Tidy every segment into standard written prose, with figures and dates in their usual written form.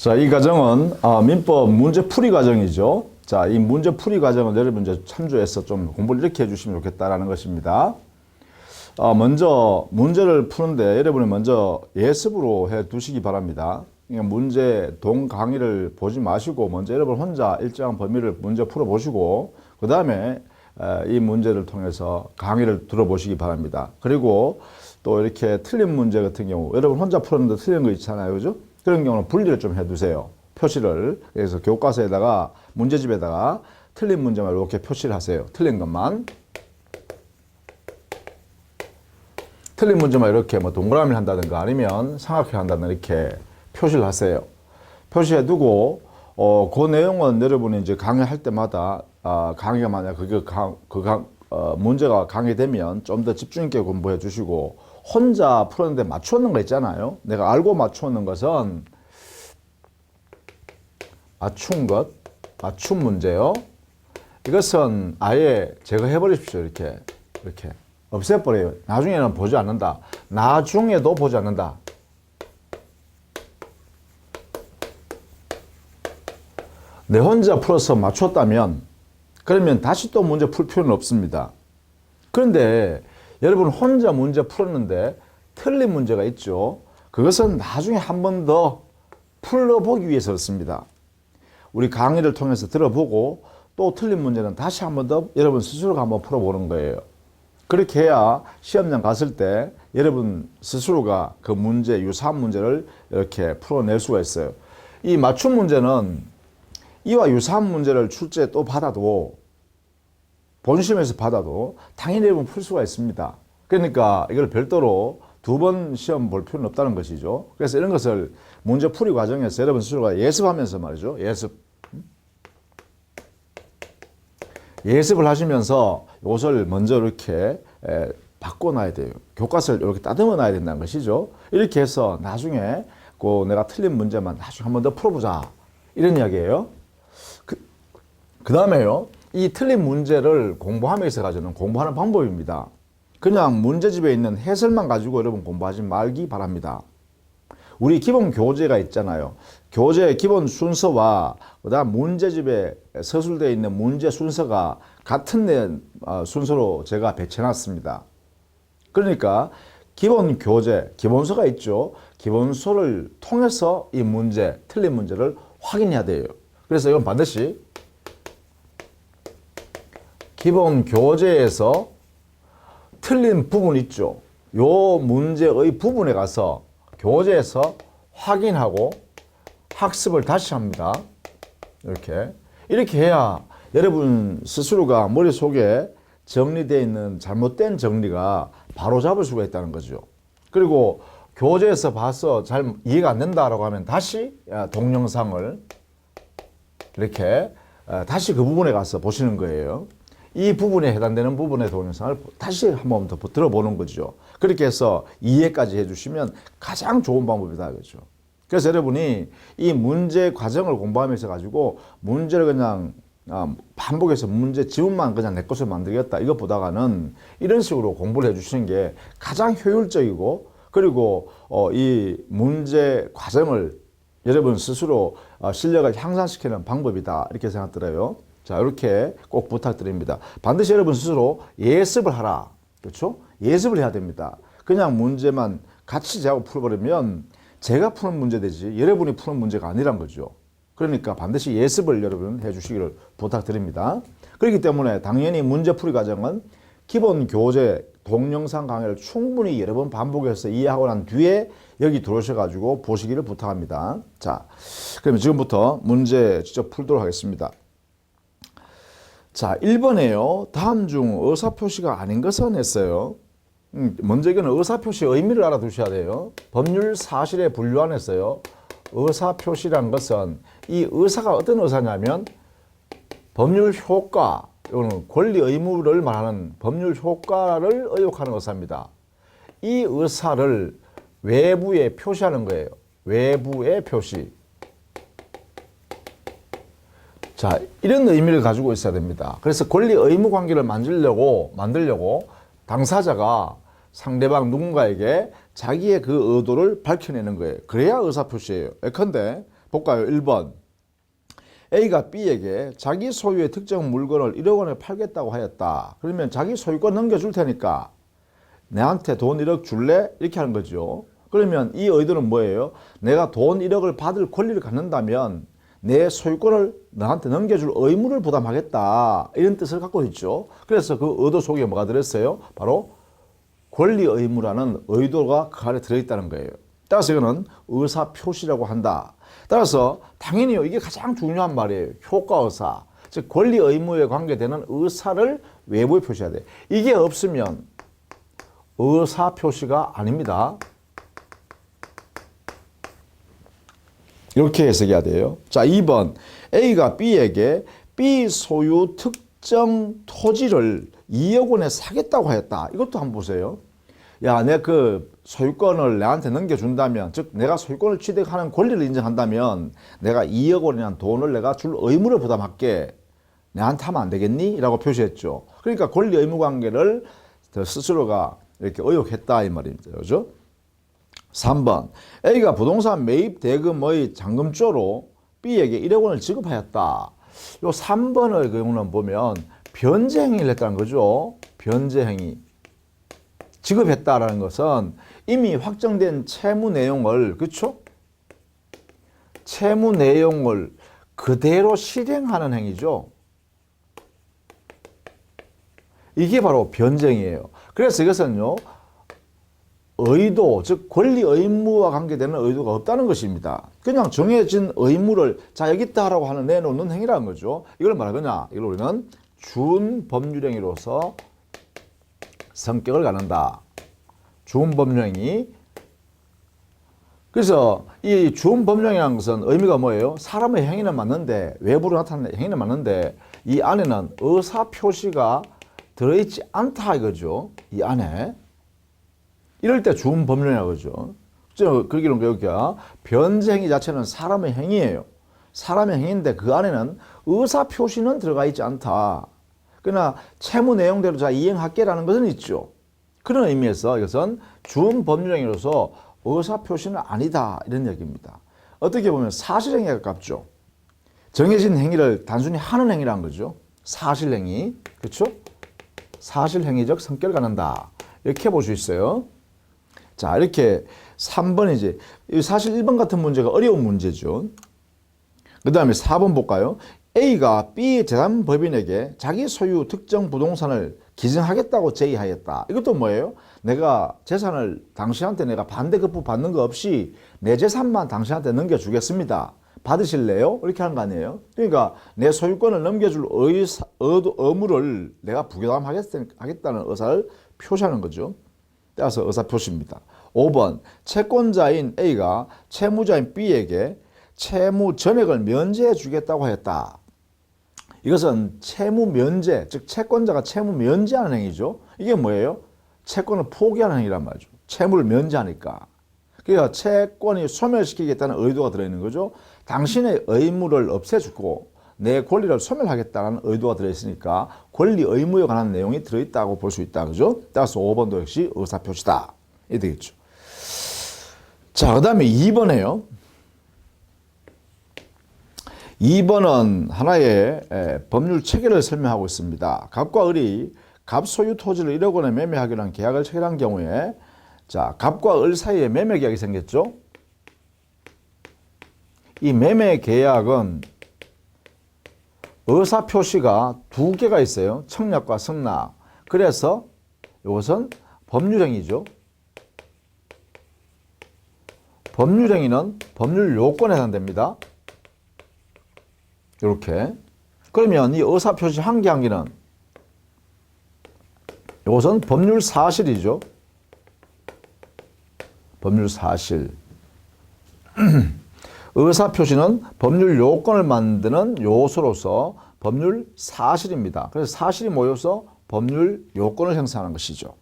자, 이 과정은 민법 문제풀이 과정이죠. 자, 이 문제풀이 과정을 여러분 이제 참조해서 좀 공부를 이렇게 해주시면 좋겠다라는 것입니다. 먼저 문제를 푸는데 여러분이 먼저 예습으로 해 두시기 바랍니다. 그러니까 문제 동 강의를 보지 마시고 먼저 여러분 혼자 일정한 범위를 문제 풀어보시고 그 다음에 이 문제를 통해서 강의를 들어보시기 바랍니다. 그리고 또 이렇게 틀린 문제 같은 경우 여러분 혼자 풀었는데 틀린 거 있잖아요, 그죠? 그런 경우는 분리를 좀 해두세요. 표시를. 그래서 교과서에다가 문제집에다가 틀린 문제만 이렇게 표시를 하세요. 틀린 것만. 틀린 문제만 이렇게 뭐 동그라미를 한다든가 아니면 삼각형 한다든가 이렇게 표시를 하세요. 표시해두고 그 내용은 여러분이 이제 강의할 때마다 강의가 만약 문제가 강의되면 좀 더 집중 있게 공부해 주시고 혼자 풀었는데 맞추는 거 있잖아요. 내가 알고 맞추는 것은 맞춤 문제요. 이것은 아예 제거해 버리십시오. 이렇게 없애버려요. 나중에는 보지 않는다. 나중에도 보지 않는다. 내 혼자 풀어서 맞췄다면 그러면 다시 또 문제 풀 필요는 없습니다. 그런데 여러분 혼자 문제 풀었는데 틀린 문제가 있죠. 그것은 나중에 한 번 더 풀어보기 위해서 그렇습니다. 우리 강의를 통해서 들어보고 또 틀린 문제는 다시 한 번 더 여러분 스스로가 한번 풀어보는 거예요. 그렇게 해야 시험장 갔을 때 여러분 스스로가 그 문제, 유사한 문제를 이렇게 풀어낼 수가 있어요. 이 맞춤 문제는 이와 유사한 문제를 출제에 또 받아도 본시험에서 받아도 당연히 여러분 풀 수가 있습니다. 그러니까 이걸 별도로 두 번 시험 볼 필요는 없다는 것이죠. 그래서 이런 것을 문제 풀이 과정에서 여러분 스스로가 예습하면서 말이죠. 예습을 하시면서 이것을 먼저 이렇게 바꿔놔야 돼요. 교과서를 이렇게 다듬어 놔야 된다는 것이죠. 이렇게 해서 나중에 그 내가 틀린 문제만 나중에 한 번 더 풀어보자. 이런 이야기예요. 그 다음에요. 이 틀린 문제를 공부하면서 가지고는 공부하는 방법입니다. 그냥 문제집에 있는 해설만 가지고 여러분 공부하지 말기 바랍니다. 우리 기본 교재가 있잖아요. 교재의 기본 순서와 그다음 문제집에 서술되어 있는 문제 순서가 같은 순서로 제가 배치해놨습니다. 그러니까 기본 교재, 기본서가 있죠. 기본서를 통해서 이 문제, 틀린 문제를 확인해야 돼요. 그래서 이건 반드시 기본 교재에서 틀린 부분 있죠. 요 문제의 부분에 가서 교재에서 확인하고 학습을 다시 합니다. 이렇게 해야 여러분 스스로가 머릿속에 정리되어 있는 잘못된 정리가 바로 잡을 수가 있다는 거죠. 그리고 교재에서 봐서 잘 이해가 안 된다라고 하면 다시 동영상을 이렇게 다시 그 부분에 가서 보시는 거예요. 이 부분에 해당되는 부분의 동영상을 다시 한 번 더 들어보는 거죠. 그렇게 해서 이해까지 해주시면 가장 좋은 방법이다. 그렇죠. 그래서 여러분이 이 문제 과정을 공부하면서 가지고 문제를 그냥 반복해서 문제 지문만 그냥 내 것을 만들겠다. 이것보다는 이런 식으로 공부를 해주시는 게 가장 효율적이고 그리고 이 문제 과정을 여러분 스스로 실력을 향상시키는 방법이다. 이렇게 생각들어요. 자, 이렇게 꼭 부탁드립니다. 반드시 여러분 스스로 예습을 하라. 그렇죠? 예습을 해야 됩니다. 그냥 문제만 같이 제하고 풀어버리면 제가 푸는 문제 되지 여러분이 푸는 문제가 아니란 거죠. 그러니까 반드시 예습을 여러분 해주시기를 부탁드립니다. 그렇기 때문에 당연히 문제풀이 과정은 기본 교재 동영상 강의를 충분히 여러 번 반복해서 이해하고 난 뒤에 여기 들어오셔가지고 보시기를 부탁합니다. 자, 그러면 지금부터 문제 직접 풀도록 하겠습니다. 자, 1번에요. 다음 중 의사표시가 아닌 것은 했어요. 먼저 이거는 의사표시의 의미를 알아두셔야 돼요. 법률 사실에 분류 안에서요. 의사표시란 것은 이 의사가 어떤 의사냐면 법률 효과, 이거는 권리 의무를 말하는 법률 효과를 의혹하는 의사입니다. 이 의사를 외부에 표시하는 거예요. 외부에 표시. 자, 이런 의미를 가지고 있어야 됩니다. 그래서 권리 의무 관계를 만들려고 당사자가 상대방 누군가에게 자기의 그 의도를 밝혀내는 거예요. 그래야 의사표시예요. 예컨대 볼까요? 1번. A가 B에게 자기 소유의 특정 물건을 1억 원에 팔겠다고 하였다. 그러면 자기 소유권 넘겨줄 테니까 내한테 돈 1억 줄래? 이렇게 하는 거죠. 그러면 이 의도는 뭐예요? 내가 돈 1억을 받을 권리를 갖는다면 내 소유권을 너한테 넘겨줄 의무를 부담하겠다. 이런 뜻을 갖고 있죠. 그래서 그 의도 속에 뭐가 들었어요? 바로 권리 의무라는 의도가 그 안에 들어있다는 거예요. 따라서 이거는 의사표시라고 한다. 따라서 당연히 이게 가장 중요한 말이에요. 효과의사. 즉 권리 의무에 관계되는 의사를 외부에 표시해야 돼. 이게 없으면 의사표시가 아닙니다. 이렇게 해석해야 돼요. 자, 2번. A가 B에게 B 소유 특정 토지를 2억 원에 사겠다고 하였다. 이것도 한번 보세요. 야, 내 그 소유권을 내한테 넘겨준다면, 즉 내가 소유권을 취득하는 권리를 인정한다면 내가 2억 원이라는 돈을 내가 줄 의무를 부담할게. 내한테 하면 안 되겠니? 라고 표시했죠. 그러니까 권리 의무 관계를 스스로가 이렇게 의혹했다 이 말입니다. 그죠? 3번. A가 부동산 매입 대금의 잔금조로 B에게 1억 원을 지급하였다. 요 3번의 경우는 보면 변제행위를 했다는 거죠. 변제행위. 지급했다라는 것은 이미 확정된 채무 내용을, 그렇죠? 채무 내용을 그대로 실행하는 행위죠. 이게 바로 변제행위예요. 그래서 이것은요, 의도, 즉 권리 의무와 관계되는 의도가 없다는 것입니다. 그냥 정해진 의무를 자 여기 있다라고 하는 내놓는 행위라는 거죠. 이걸 말하거나 이걸 우리는 준법률행위로서 성격을 갖는다. 준법률행위. 그래서 이 준법률행위라는 것은 의미가 뭐예요? 사람의 행위는 맞는데, 외부로 나타나는 행위는 맞는데 이 안에는 의사표시가 들어있지 않다 이거죠. 이 안에. 이럴 때 준법률이라고 그러죠. 그러기는 여기가 변제행위 자체는 사람의 행위예요. 사람의 행위인데 그 안에는 의사표시는 들어가 있지 않다. 그러나 채무 내용대로 자 이행할게라는 것은 있죠. 그런 의미에서 이것은 준법률행위로서 의사표시는 아니다 이런 얘기입니다. 어떻게 보면 사실행위에 가깝죠. 정해진 행위를 단순히 하는 행위라는 거죠. 사실행위. 그렇죠? 사실행위적 성격을 갖는다. 이렇게 볼 수 있어요. 자, 이렇게 3번이지. 사실 1번 같은 문제가 어려운 문제죠. 그 다음에 4번 볼까요? A가 B 재산법인에게 자기 소유 특정 부동산을 기증하겠다고 제의하였다. 이것도 뭐예요? 내가 재산을 당신한테 내가 반대 급부 받는 거 없이 내 재산만 당신한테 넘겨주겠습니다. 받으실래요? 이렇게 하는 거 아니에요? 그러니까 내 소유권을 넘겨줄 의무를 내가 부담하겠다는 의사를 표시하는 거죠. 따라서 의사표시입니다. 5번. 채권자인 A가 채무자인 B에게 채무 전액을 면제해 주겠다고 하였다. 이것은 채무 면제, 즉 채권자가 채무 면제하는 행위죠. 이게 뭐예요? 채권을 포기하는 행위란 말이죠. 채무를 면제하니까. 그러니까 채권이 소멸시키겠다는 의도가 들어있는 거죠. 당신의 의무를 없애주고 내 권리를 소멸하겠다는 의도가 들어있으니까 권리 의무에 관한 내용이 들어있다고 볼 수 있다. 그죠? 따라서 5번도 역시 의사표시다. 이게 되겠죠. 자, 그 다음에 2번에요. 2번은 하나의 법률 체계를 설명하고 있습니다. 갑과 을이 갑 소유 토지를 1억 원에 매매하기로 한 계약을 체결한 경우에 자, 갑과 을 사이에 매매 계약이 생겼죠. 이 매매 계약은 의사표시가 두 개가 있어요. 청약과 승낙. 그래서 이것은 법률행위죠. 법률행위는 법률 요건에 해당됩니다. 이렇게. 그러면 이 의사표시 한 개 한 개는 이것은 법률 사실이죠. 법률 사실. 의사표시는 법률 요건을 만드는 요소로서 법률 사실입니다. 그래서 사실이 모여서 법률 요건을 형성하는 것이죠.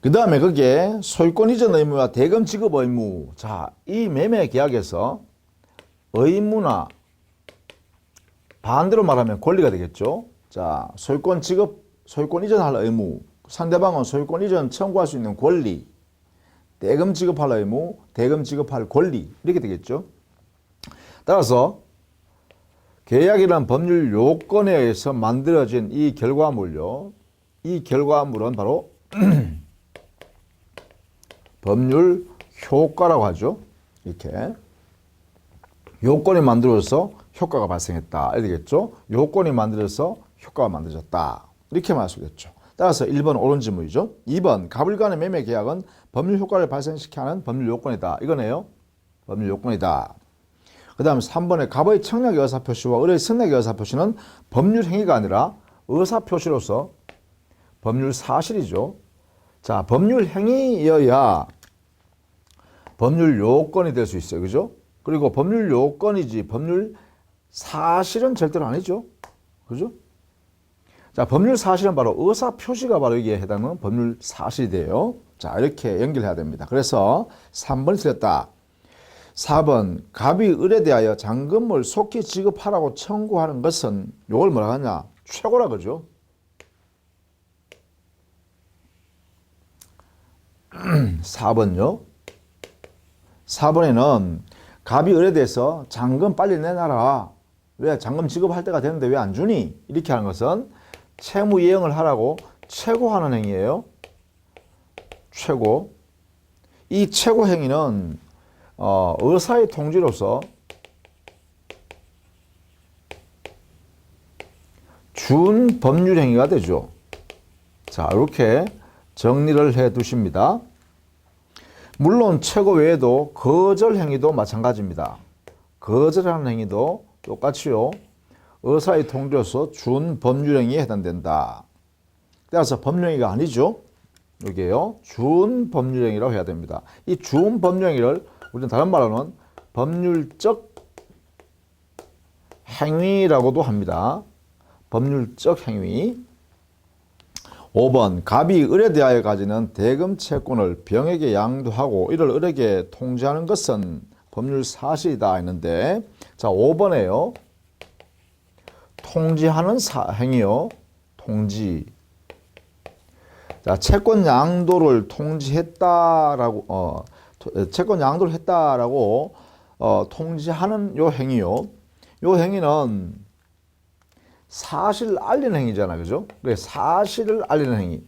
그 다음에 그게 소유권 이전 의무와 대금 지급 의무. 자, 이 매매 계약에서 의무나 반대로 말하면 권리가 되겠죠. 자, 소유권 지급, 소유권 이전할 의무. 상대방은 소유권 이전 청구할 수 있는 권리. 대금 지급할 의무, 대금 지급할 권리 이렇게 되겠죠. 따라서 계약이란 법률 요건에 의해서 만들어진 이 결과물요. 이 결과물은 바로 법률 효과라고 하죠. 이렇게 요건이 만들어져서 효과가 발생했다. 이렇게 되겠죠. 요건이 만들어져서 효과가 만들어졌다. 이렇게 말할 수 있겠죠. 따라서 1번 옳은 질문이죠. 2번 갑을 간의 매매 계약은 법률 효과를 발생시키게 하는 법률 요건이다. 이거네요. 법률 요건이다. 그 다음 3번에 갑의 청약의 의사표시와 을의 승낙의 의사표시는 법률 행위가 아니라 의사표시로서 법률 사실이죠. 자, 법률 행위여야 법률 요건이 될 수 있어요. 그죠? 그리고 법률 요건이지 법률 사실은 절대로 아니죠. 그죠? 자, 법률 사실은 바로 의사표시가 바로 여기에 해당하는 법률 사실이 돼요. 자, 이렇게 연결해야 됩니다. 그래서 3번이 틀렸다. 4번 갑이 을에 대하여 잔금을 속히 지급하라고 청구하는 것은 이걸 뭐라 하냐? 최고라 그죠? 4번요. 4번에는 갑이 을에 대해서 잔금 빨리 내놔라. 왜? 잔금 지급할 때가 됐는데 왜 안 주니? 이렇게 하는 것은 채무 이행을 하라고 최고하는 행위예요. 최고. 이 최고 행위는 의사의 통지로서 준 법률 행위가 되죠. 자, 이렇게 정리를 해 두십니다. 물론 최고 외에도 거절 행위도 마찬가지입니다. 거절하는 행위도 똑같이요. 의사의 통지로서 준 법률 행위에 해당된다. 따라서 법률 행위가 아니죠. 여기에요. 준 법률 행위라고 해야 됩니다. 이 준 법률 행위를 우리는 다른 말로는 법률적 행위라고도 합니다. 법률적 행위. 5번 갑이 을에 대하여 가지는 대금 채권을 병에게 양도하고 이를 을에게 통지하는 것은 법률 사실이다 했는데, 자 5번에요. 통지하는 행위요. 통지. 자, 채권 양도를 통지했다라고 채권 양도를 했다라고 통지하는 요 행위요. 요 행위는 사실을 알리는 행위잖아. 그죠? 그래, 사실을 알리는 행위.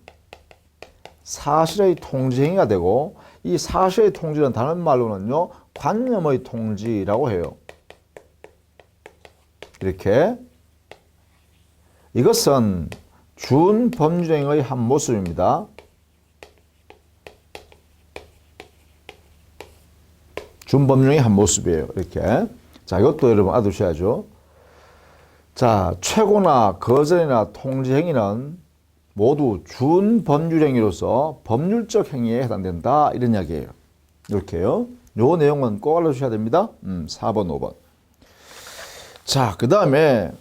사실의 통지 행위가 되고, 이 사실의 통지는 다른 말로는요, 관념의 통지라고 해요. 이렇게. 이것은 준 법률행위의 한 모습입니다. 준 법률행위의 한 모습이에요. 이렇게. 자, 이것도 여러분 알아두셔야죠. 자, 최고나 거절이나 통지 행위는 모두 준 법률 행위로서 법률적 행위에 해당된다. 이런 이야기예요. 이렇게요. 요 내용은 꼭 알아두셔야 됩니다. 4번, 5번. 자, 그 다음에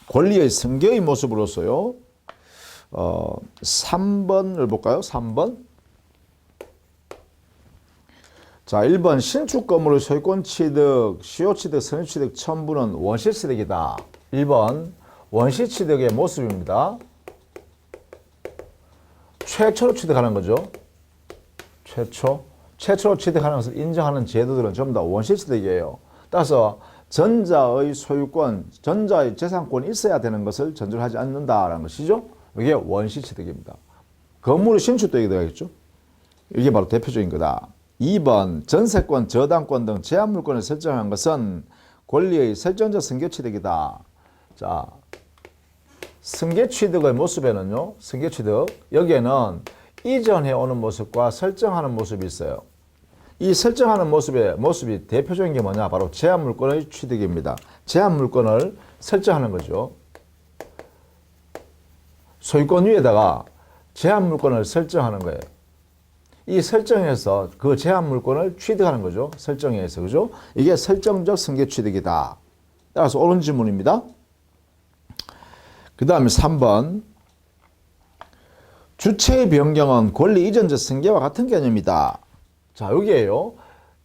권리의 승계의 모습으로서요. 3번을 볼까요? 3번. 자, 1번 신축 건물의 소유권 취득, 시효 취득, 선유 취득 첨부는 원시 취득이다. 1번 원시 취득의 모습입니다. 최초로 취득하는 거죠. 최초로 취득하는 것을 인정하는 제도들은 전부 다 원시 취득이에요. 따라서 전자의 소유권, 전자의 재산권이 있어야 되는 것을 전제하지 않는다라는 것이죠. 이게 원시 취득입니다. 건물의 신축도 되겠죠. 이게 바로 대표적인 거다. 2번 전세권, 저당권 등 제한물권을 설정한 것은 권리의 설정적 승계취득이다. 자, 승계취득의 모습에는요. 승계취득 여기에는 이전해 오는 모습과 설정하는 모습이 있어요. 이 설정하는 모습이 대표적인 게 뭐냐? 바로 제한물권의 취득입니다. 제한물권을 설정하는 거죠. 소유권 위에다가 제한물권을 설정하는 거예요. 이 설정에서 그 제한물권을 취득하는 거죠. 설정에서. 그죠? 이게 설정적 승계 취득이다. 따라서 옳은 질문입니다. 그 다음에 3번. 주체의 변경은 권리 이전적 승계와 같은 개념이다. 자, 여기에요.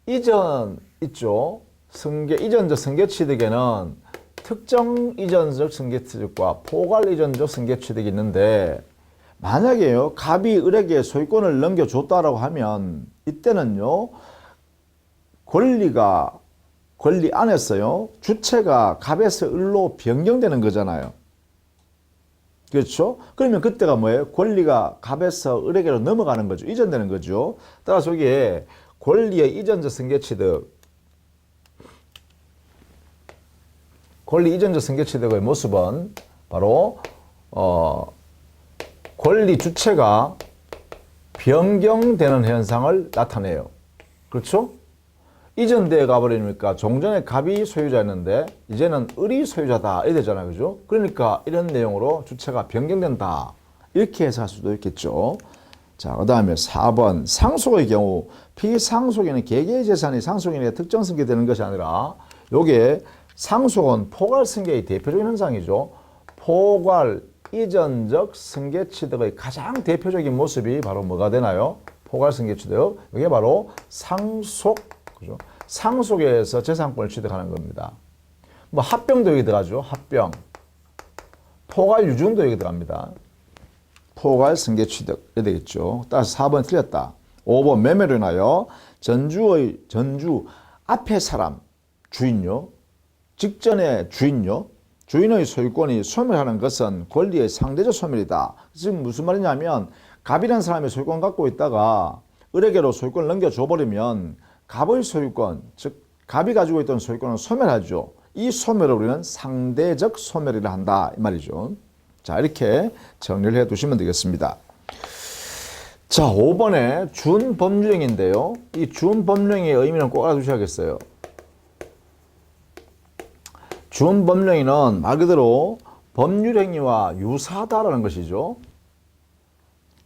이전 있죠. 승계, 이전적 승계 취득에는 특정 이전적 승계 취득과 포괄 이전적 승계 취득이 있는데, 만약에요, 갑이 을에게 소유권을 넘겨줬다라고 하면, 이때는요, 권리가 권리 안에서요. 주체가 갑에서 을로 변경되는 거잖아요. 그렇죠? 그러면 그때가 뭐예요? 권리가 갑에서 을에게로 넘어가는 거죠. 이전되는 거죠. 따라서 여기에 권리의 이전적 승계취득, 권리 이전적 승계취득의 모습은 바로 권리 주체가 변경되는 현상을 나타내요. 그렇죠? 이전대에 가버리니까 종전에 갑이 소유자였는데 이제는 을이 소유자다 이래 되잖아요. 그죠? 그러니까 이런 내용으로 주체가 변경된다. 이렇게 해석할 수도 있겠죠. 자, 그 다음에 4번 상속의 경우 피상속인은 개개의 재산이 상속인에게 특정 승계되는 것이 아니라 요게 상속은 포괄 승계의 대표적인 현상이죠. 포괄 이전적 승계 취득의 가장 대표적인 모습이 바로 뭐가 되나요? 포괄 승계 취득. 이게 바로 상속, 그죠? 상속에서 재산권을 취득하는 겁니다. 뭐 합병도 여기 들어가죠. 합병. 포괄 유증도 여기 들어갑니다. 포괄 승계 취득. 이래 되겠죠. 따라서 4번 틀렸다. 5번 매매로 인하여 전주 앞에 사람, 주인요. 직전의 주인요. 주인의 소유권이 소멸하는 것은 권리의 상대적 소멸이다. 지금 무슨 말이냐면 갑이라는 사람이 소유권 갖고 있다가 을에게로 소유권을 넘겨줘버리면 갑의 소유권, 즉 갑이 가지고 있던 소유권은 소멸하죠. 이 소멸을 우리는 상대적 소멸이라 한다 이 말이죠. 자, 이렇게 정리를 해 두시면 되겠습니다. 자, 5번에 준법률행위인데요. 이 준법률행위의 의미는 꼭 알아두셔야겠어요. 준법령행위는 말 그대로 법률행위와 유사하다라는 것이죠.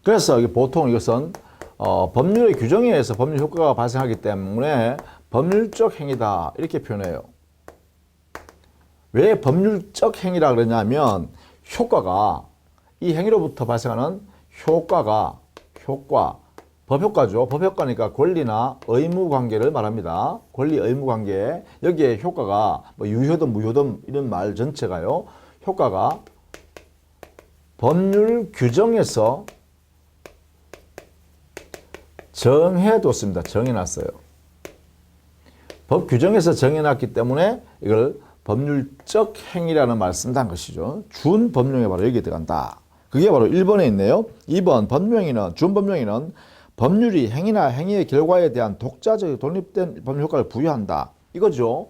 그래서 보통 이것은 법률의 규정에 의해서 법률 효과가 발생하기 때문에 법률적 행위다 이렇게 표현해요. 왜 법률적 행위라 그러냐면 효과가 이 행위로부터 발생하는 효과, 법효과죠. 법효과니까 권리나 의무 관계를 말합니다. 권리 의무 관계. 여기에 효과가 뭐 유효든 무효든 이런 말 전체가요. 효과가 법률 규정에서 정해뒀습니다. 정해놨어요. 법 규정에서 정해놨기 때문에 이걸 법률적 행위라는 말을 쓴다는 것이죠. 준법령에 바로 여기에 들어간다. 그게 바로 1번에 있네요. 2번 법령행위는 준법령행위는 법률이 행위나 행위의 결과에 대한 독자적 독립된 법률 효과를 부여한다. 이거죠.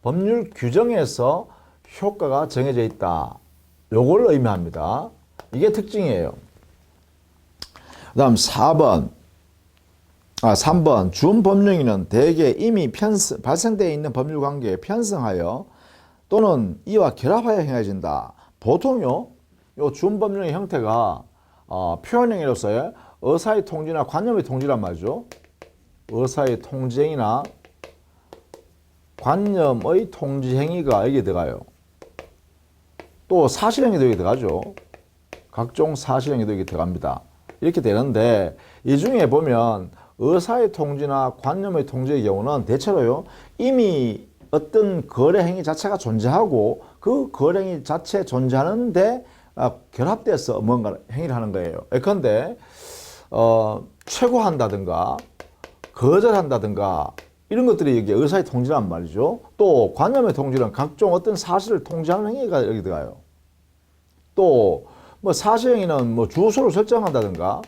법률 규정에서 효과가 정해져 있다. 요걸 의미합니다. 이게 특징이에요. 그 다음 3번 준법령행위는 대개 이미 발생되어 있는 법률관계에 편성하여 또는 이와 결합하여 행해진다. 보통요. 요 준법령의 형태가 표현행위로서의 의사의 통지나 관념의 통지란 말이죠. 의사의 통지행위나 관념의 통지행위가 여기에 들어가요. 또 사실행위도 여기 들어가죠. 각종 사실행위도 여기 들어갑니다. 이렇게 되는데 이 중에 보면 의사의 통지나 관념의 통지의 경우는 대체로요. 이미 어떤 거래행위 자체가 존재하고 그 거래행위 자체 존재하는데 결합돼서 뭔가 행위를 하는 거예요. 예컨대 최고한다든가 거절한다든가 이런 것들이 여기 의사의 통지란 말이죠. 또 관념의 통지는 각종 어떤 사실을 통지하는 행위가 여기 들어가요. 또 뭐 사실행위는 뭐 주소를 설정한다든가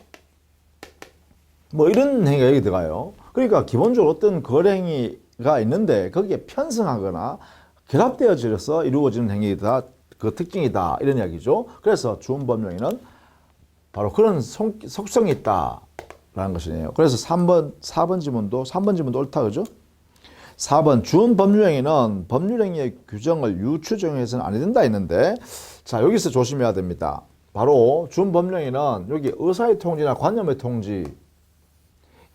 뭐 이런 행위가 여기 들어가요. 그러니까 기본적으로 어떤 거래행위가 있는데 거기에 편성하거나 결합되어져서 이루어지는 행위다. 그 특징이다. 이런 이야기죠. 그래서 준법령행위는 바로 그런 속성이 있다라는 것이네요. 그래서 4번 지문도 옳다. 그죠? 4번 준법률행위는 법률행위의 규정을 유추정해서는 안 된다 했는데 자, 여기서 조심해야 됩니다. 바로 준법령행위는 여기 의사의 통지나 관념의 통지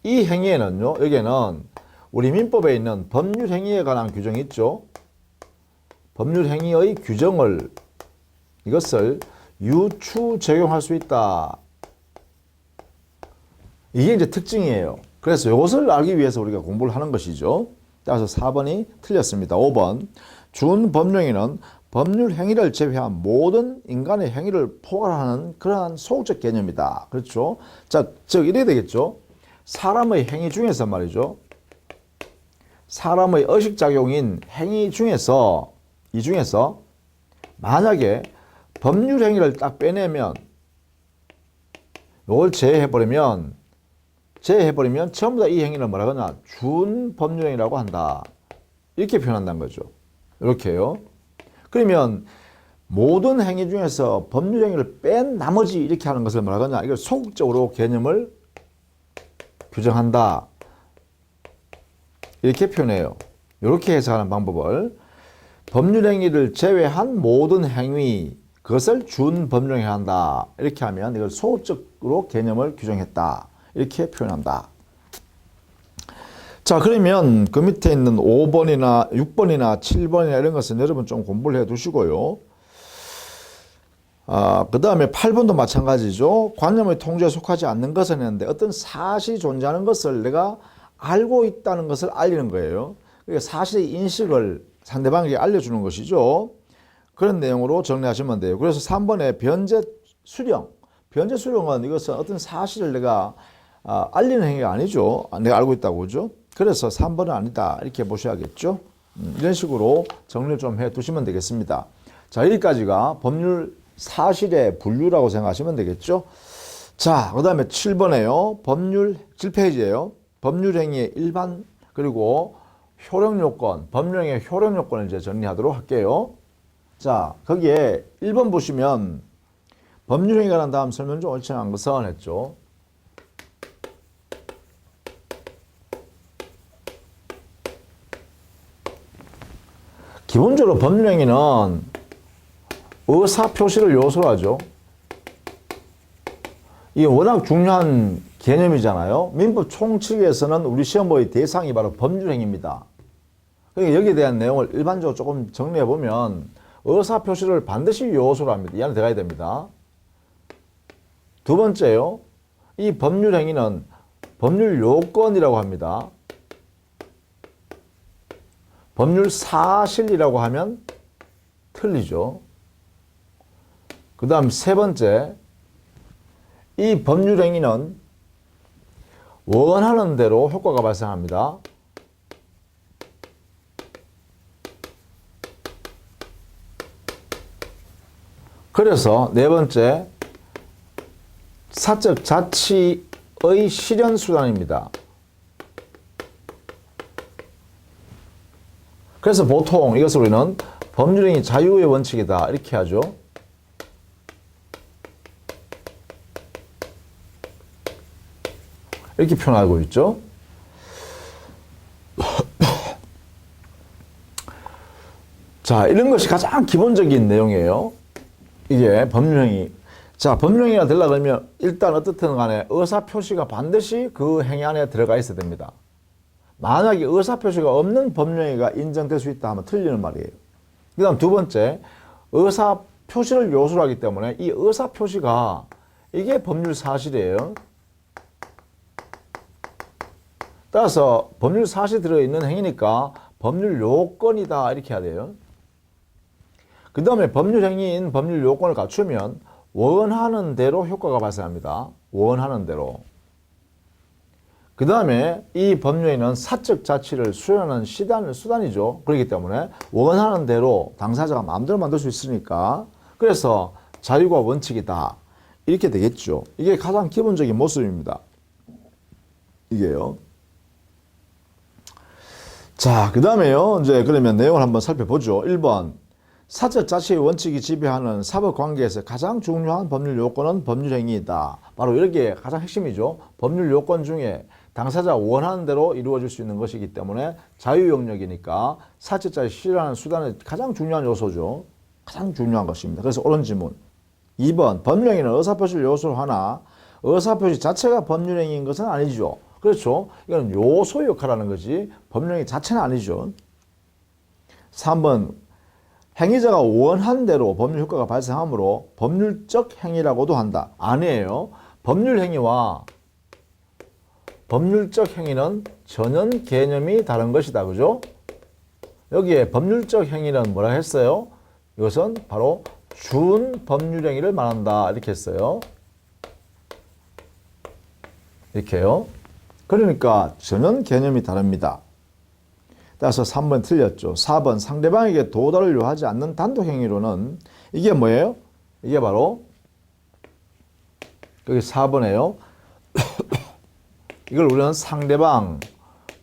이 행위에는요. 여기에는 우리 민법에 있는 법률행위에 관한 규정이 있죠. 법률행위의 규정을 이것을 유추 적용할 수 있다. 이게 이제 특징이에요. 그래서 이것을 알기 위해서 우리가 공부를 하는 것이죠. 따라서 4번이 틀렸습니다. 5번 준법령행위는 법률 행위를 제외한 모든 인간의 행위를 포괄하는 그러한 소극적 개념이다. 그렇죠? 자, 즉 이래야 되겠죠. 사람의 행위 중에서 말이죠. 사람의 의식작용인 행위 중에서 이 중에서 만약에 법률 행위를 딱 빼내면 이걸 제외해버리면 전부 다 이 행위를 뭐라 하냐 준법률 행위라고 한다. 이렇게 표현한다는 거죠. 이렇게요. 그러면 모든 행위 중에서 법률 행위를 뺀 나머지 이렇게 하는 것을 뭐라 하냐 이걸 소극적으로 개념을 규정한다. 이렇게 표현해요. 이렇게 해석하는 방법을 법률 행위를 제외한 모든 행위 그것을 준법률 행위 한다. 이렇게 하면 이걸 소극적으로 개념을 규정했다. 이렇게 표현한다. 자, 그러면 그 밑에 있는 5번이나 6번이나 7번이나 이런 것은 여러분 좀 공부를 해 두시고요. 그 다음에 8번도 마찬가지죠. 관념의 통제에 속하지 않는 것은 했는데 어떤 사실이 존재하는 것을 내가 알고 있다는 것을 알리는 거예요. 그러니까 사실의 인식을 상대방에게 알려주는 것이죠. 그런 내용으로 정리하시면 돼요. 그래서 3번에 변제 수령. 변제 수령은 이것은 어떤 사실을 내가 알리는 행위가 아니죠. 내가 알고 있다고 그죠? 그래서 3번은 아니다. 이렇게 보셔야겠죠. 이런 식으로 정리를 좀 해 두시면 되겠습니다. 자, 여기까지가 법률 사실의 분류라고 생각하시면 되겠죠. 자, 그 다음에 7번에요. 법률 7페이지에요. 법률행위의 일반 그리고 효력요건, 법률행위의 효력요건을 이제 정리하도록 할게요. 자, 거기에 1번 보시면 법률행위가 난 다음 설명 중 옳지 않은 것은 했죠. 기본적으로 법률행위는 의사표시를 요소로 하죠. 이게 워낙 중요한 개념이잖아요. 민법 총칙에서는 우리 시험의 대상이 바로 법률행위입니다. 그러니까 여기에 대한 내용을 일반적으로 조금 정리해보면 의사표시를 반드시 요소로 합니다. 이 안에 들어가야 됩니다. 두 번째요. 이 법률행위는 법률요건이라고 합니다. 법률사실이라고 하면 틀리죠. 그 다음 세 번째, 이 법률행위는 원하는 대로 효과가 발생합니다. 그래서 네 번째, 사적 자치의 실현 수단입니다. 그래서 보통 이것을 우리는 법률행위 자유의 원칙이다 이렇게 하죠. 이렇게 표현하고 있죠. 자, 이런 것이 가장 기본적인 내용이에요. 이게 법률행위. 자, 법률행위가 되려고 하면 일단 어떻든 간에 의사표시가 반드시 그 행위 안에 들어가 있어야 됩니다. 만약에 의사표시가 없는 법률행위가 인정될 수 있다 하면 틀리는 말이에요. 그 다음 두 번째, 의사표시를 요소로 하기 때문에 이 의사표시가 이게 법률사실이에요. 따라서 법률사실이 들어있는 행위니까 법률요건이다 이렇게 해야 돼요. 그 다음에 법률행위인 법률요건을 갖추면 원하는 대로 효과가 발생합니다. 원하는 대로. 그 다음에 이 법률행위는 사적 자치를 수행하는 수단이죠. 그렇기 때문에 원하는 대로 당사자가 마음대로 만들 수 있으니까 그래서 자유가 원칙이다. 이렇게 되겠죠. 이게 가장 기본적인 모습입니다. 이게요. 자, 그 다음에요. 이제 그러면 내용을 한번 살펴보죠. 1번. 사적 자치의 원칙이 지배하는 사법 관계에서 가장 중요한 법률 요건은 법률행위이다. 바로 이렇게 가장 핵심이죠. 법률 요건 중에 당사자 원하는 대로 이루어질 수 있는 것이기 때문에 자유 영역이니까 사적 자치 실현하는 수단의 가장 중요한 요소죠. 가장 중요한 것입니다. 그래서 옳은 지문. 2번. 법률행위는 의사표시를 요소로 하나 의사표시 자체가 법률행위인 것은 아니죠. 그렇죠. 이건 요소 역할을 하는 거지 법률행위 자체는 아니죠. 3번. 행위자가 원한 대로 법률 효과가 발생하므로 법률적 행위라고도 한다. 아니에요. 법률행위와 법률적 행위는 전혀 개념이 다른 것이다. 그죠? 여기에 법률적 행위는 뭐라 했어요? 이것은 바로 준법률행위를 말한다. 이렇게 했어요. 이렇게요. 그러니까 전혀 개념이 다릅니다. 따라서 3번 틀렸죠. 4번 상대방에게 도달을 요하지 않는 단독행위로는 이게 뭐예요? 이게 바로 여기 4번이에요. 이걸 우리는 상대방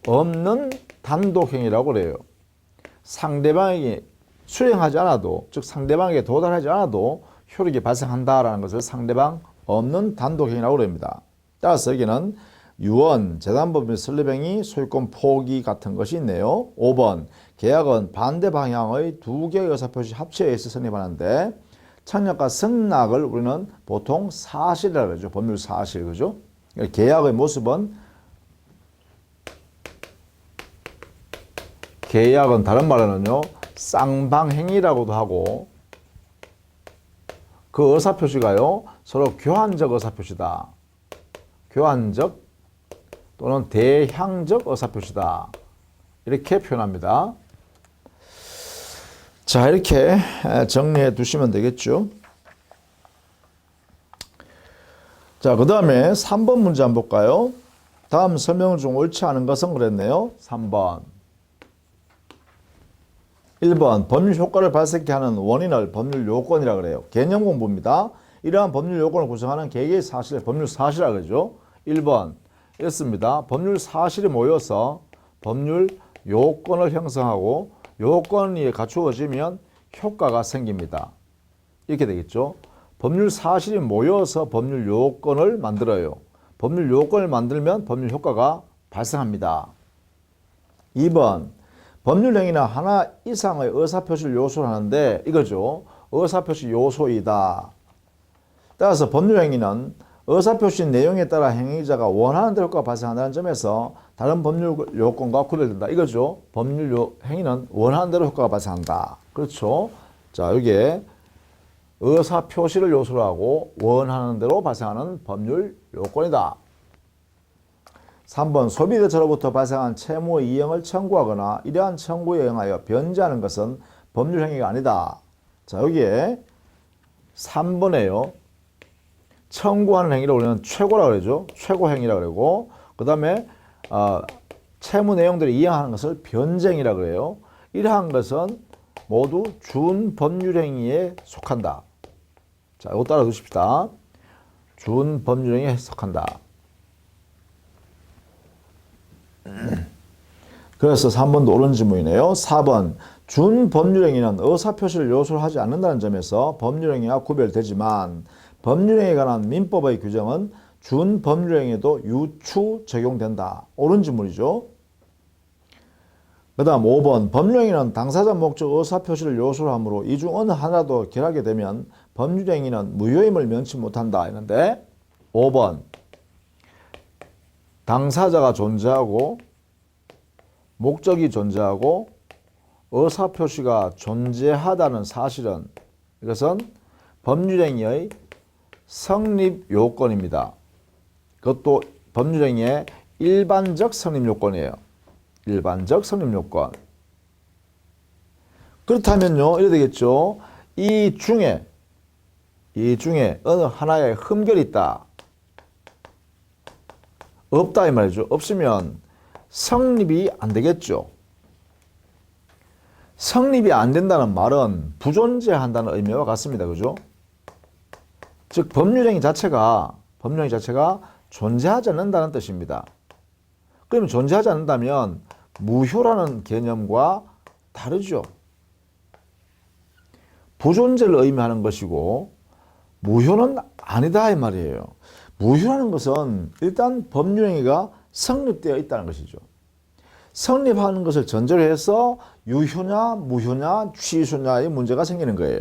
없는 단독행위라고 그래요. 상대방에게 수행하지 않아도, 즉 상대방에게 도달하지 않아도 효력이 발생한다라는 것을 상대방 없는 단독행위라고 합니다. 따라서 여기는 유언, 재단법 및 설립행위, 소유권 포기 같은 것이 있네요. 5번 계약은 반대 방향의 두 개의 의사표시 합체에 의해서 성립하는데 청약과 승낙을 우리는 보통 사실이라고 그러죠. 법률 사실, 그죠? 계약의 모습은, 계약은 다른 말로는요 쌍방행위라고도 하고, 그 의사표시가요 서로 교환적 의사표시다. 교환적 또는 대향적 의사표시다. 이렇게 표현합니다. 자, 이렇게 정리해 두시면 되겠죠. 자, 그 다음에 3번 문제 한번 볼까요? 다음 설명 중 옳지 않은 것은 그랬네요. 3번. 1번 법률 효과를 발생케 하는 원인을 법률 요건이라고 그래요. 개념 공부입니다. 이러한 법률 요건을 구성하는 개개의 사실을 법률 사실이라고 그러죠. 1번 이렇습니다. 법률 사실이 모여서 법률 요건을 형성하고 요건이 갖추어지면 효과가 생깁니다. 이렇게 되겠죠. 법률 사실이 모여서 법률 요건을 만들어요. 법률 요건을 만들면 법률 효과가 발생합니다. 2번 법률 행위는 하나 이상의 의사표시를 요소로 하는데 이거죠. 의사표시 요소이다. 따라서 법률 행위는 의사표시 내용에 따라 행위자가 원하는 대로 효과가 발생한다는 점에서 다른 법률 요건과 구별된다. 이거죠. 법률 행위는 원하는 대로 효과가 발생한다. 그렇죠. 자, 여기에 의사표시를 요소로 하고 원하는 대로 발생하는 법률 요건이다. 3번 소비대체로부터 발생한 채무 이행을 청구하거나 이러한 청구에 응하여 변제하는 것은 법률 행위가 아니다. 자, 여기에 3번에요. 청구하는 행위를 우리는 최고라고 그러죠. 최고 행위라고 그러고, 그 다음에 채무 내용들을 이행하는 것을 변제행위라고 그래요. 이러한 것은 모두 준법률 행위에 속한다. 자, 이거 따라 두십시다. 준법률 행위에 속한다. 그래서 3번도 옳은 질문이네요. 4번 준법률행위는 의사표시를 요소로 하지 않는다는 점에서 법률행위와 구별되지만 법률행위에 관한 민법의 규정은 준법률행위에도 유추 적용된다. 옳은 질문이죠. 그 다음 5번 법률행위는 당사자 목적 의사표시를 요소로 하므로 이 중 어느 하나라도 결하게 되면 법률행위는 무효임을 면치 못한다 했는데 5번 당사자가 존재하고 목적이 존재하고 의사표시가 존재하다는 사실은 이것은 법률행위의 성립 요건입니다. 그것도 법률행위의 일반적 성립 요건이에요. 일반적 성립 요건. 그렇다면요, 이래 되겠죠. 이 중에 어느 하나에 흠결이 있다. 없다 이 말이죠. 없으면 성립이 안 되겠죠. 성립이 안 된다는 말은 부존재한다는 의미와 같습니다. 그죠? 즉 법률행위 자체가 존재하지 않는다는 뜻입니다. 그러면 존재하지 않는다면 무효라는 개념과 다르죠. 부존재를 의미하는 것이고 무효는 아니다 이 말이에요. 무효라는 것은 일단 법률행위가 성립되어 있다는 것이죠. 성립하는 것을 전제로 해서 유효냐 무효냐 취소냐의 문제가 생기는 거예요.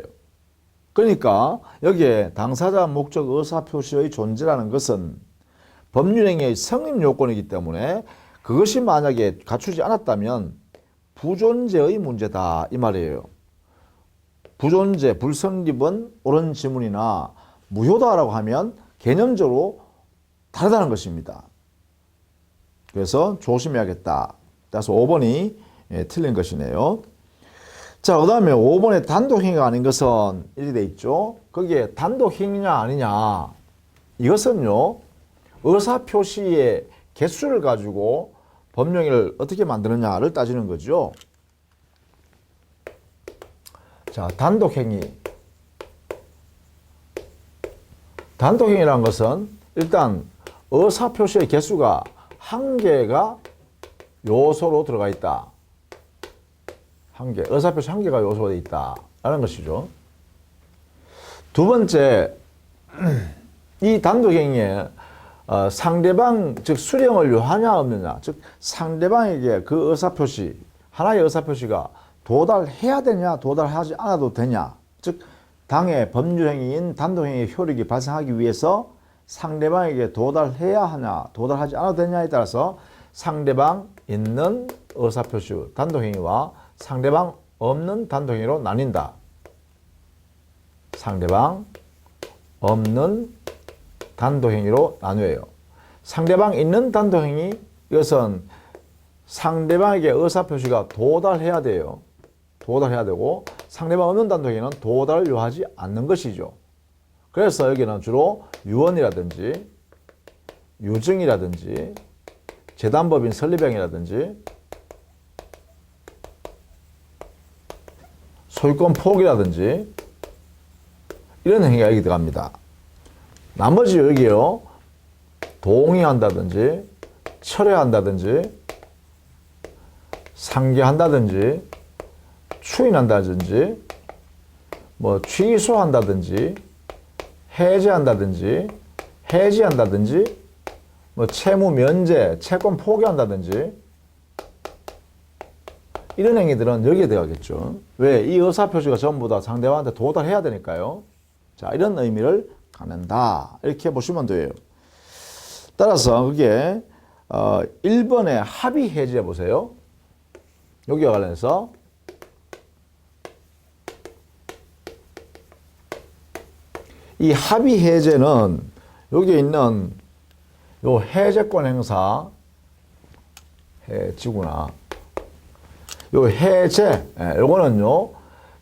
그러니까 여기에 당사자 목적 의사표시의 존재라는 것은 법률행위의 성립 요건이기 때문에 그것이 만약에 갖추지 않았다면 부존재의 문제다 이 말이에요. 부존재, 불성립은 옳은 지문이나 무효다라고 하면 개념적으로 다르다는 것입니다. 그래서 조심해야겠다. 따라서 5번이 틀린 것이네요. 자, 그 다음에 5번에 단독행위가 아닌 것은 이렇게 돼 있죠. 거기에 단독행위냐 아니냐. 이것은요, 의사표시의 개수를 가지고 법령을 어떻게 만드느냐를 따지는 거죠. 자, 단독행위. 단독행위라는 것은 일단 의사표시의 개수가 한 개가 요소로 들어가 있다. 한 개, 의사표시 한 개가 요소가 되어 있다. 라는 것이죠. 두 번째, 이 단독행위에 상대방, 즉 수령을 요하냐 없느냐, 즉 상대방에게 그 의사표시, 하나의 의사표시가 도달해야 되냐, 도달하지 않아도 되냐, 즉 당의 법률행위인 단독행위의 효력이 발생하기 위해서 상대방에게 도달해야 하냐, 도달하지 않아도 되냐에 따라서 상대방 있는 의사표시 단독행위와 상대방 없는 단독행위로 나뉜다. 상대방 없는 단독행위로 나뉘어요. 상대방 있는 단독행위, 이것은 상대방에게 의사표시가 도달해야 돼요. 도달해야 되고, 상대방 없는 단독행위는 도달을 요하지 않는 것이죠. 그래서 여기는 주로 유언이라든지 유증이라든지 재단법인 설립행위라든지 소유권 포기라든지 이런 행위가 여기 들어갑니다. 나머지 여기요, 동의한다든지 철회한다든지 상계한다든지 추인한다든지 뭐 취소한다든지 해제한다든지 해지한다든지 뭐 채무 면제, 채권 포기한다든지 이런 행위들은 여기에 들어가겠죠. 왜? 이 의사표시가 전부 다 상대방한테 도달해야 되니까요. 자, 이런 의미를 갖는다. 이렇게 보시면 돼요. 따라서 그게 1번의 합의 해제 보세요. 여기와 관련해서 이 합의 해제는 여기에 있는 요 해제권 행사 해지구나. 요 해제, 요거는요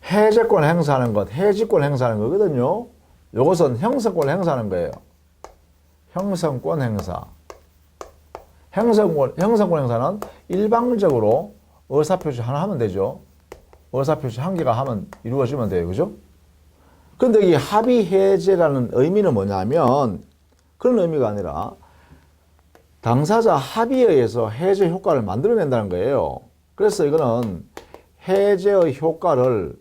해제권 행사하는 것, 해지권 행사하는 거거든요. 요것은 형성권 행사하는 거예요. 형성권 행사. 형성권 행사는 일방적으로 의사표시 하나 하면 되죠. 의사표시 한 개가 하면 이루어지면 돼요. 그죠? 근데 이 합의 해제라는 의미는 뭐냐면 그런 의미가 아니라 당사자 합의에 의해서 해제 효과를 만들어낸다는 거예요. 그래서 이거는 해제의 효과를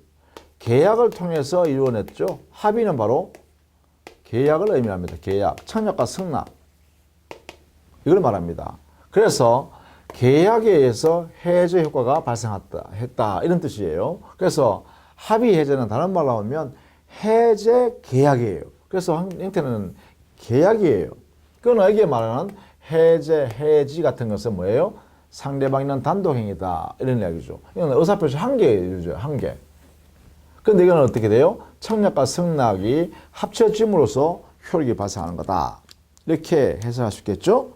계약을 통해서 이루어냈죠. 합의는 바로 계약을 의미합니다. 계약, 청약과 승낙 이걸 말합니다. 그래서 계약에 의해서 해제 효과가 발생했다 이런 뜻이에요. 그래서 합의 해제는 다른 말로 하면 해제 계약이에요. 그래서 형태는 계약이에요. 그건 여기에 말하는 해제, 해지 같은 것은 뭐예요? 상대방 있는 단독행위다 이런 이야기죠. 이건 의사표시 한 개죠. 한 개. 근데 이건 어떻게 돼요? 청약과 승낙이 합쳐짐으로써 효력이 발생하는 거다. 이렇게 해석할 수 있겠죠?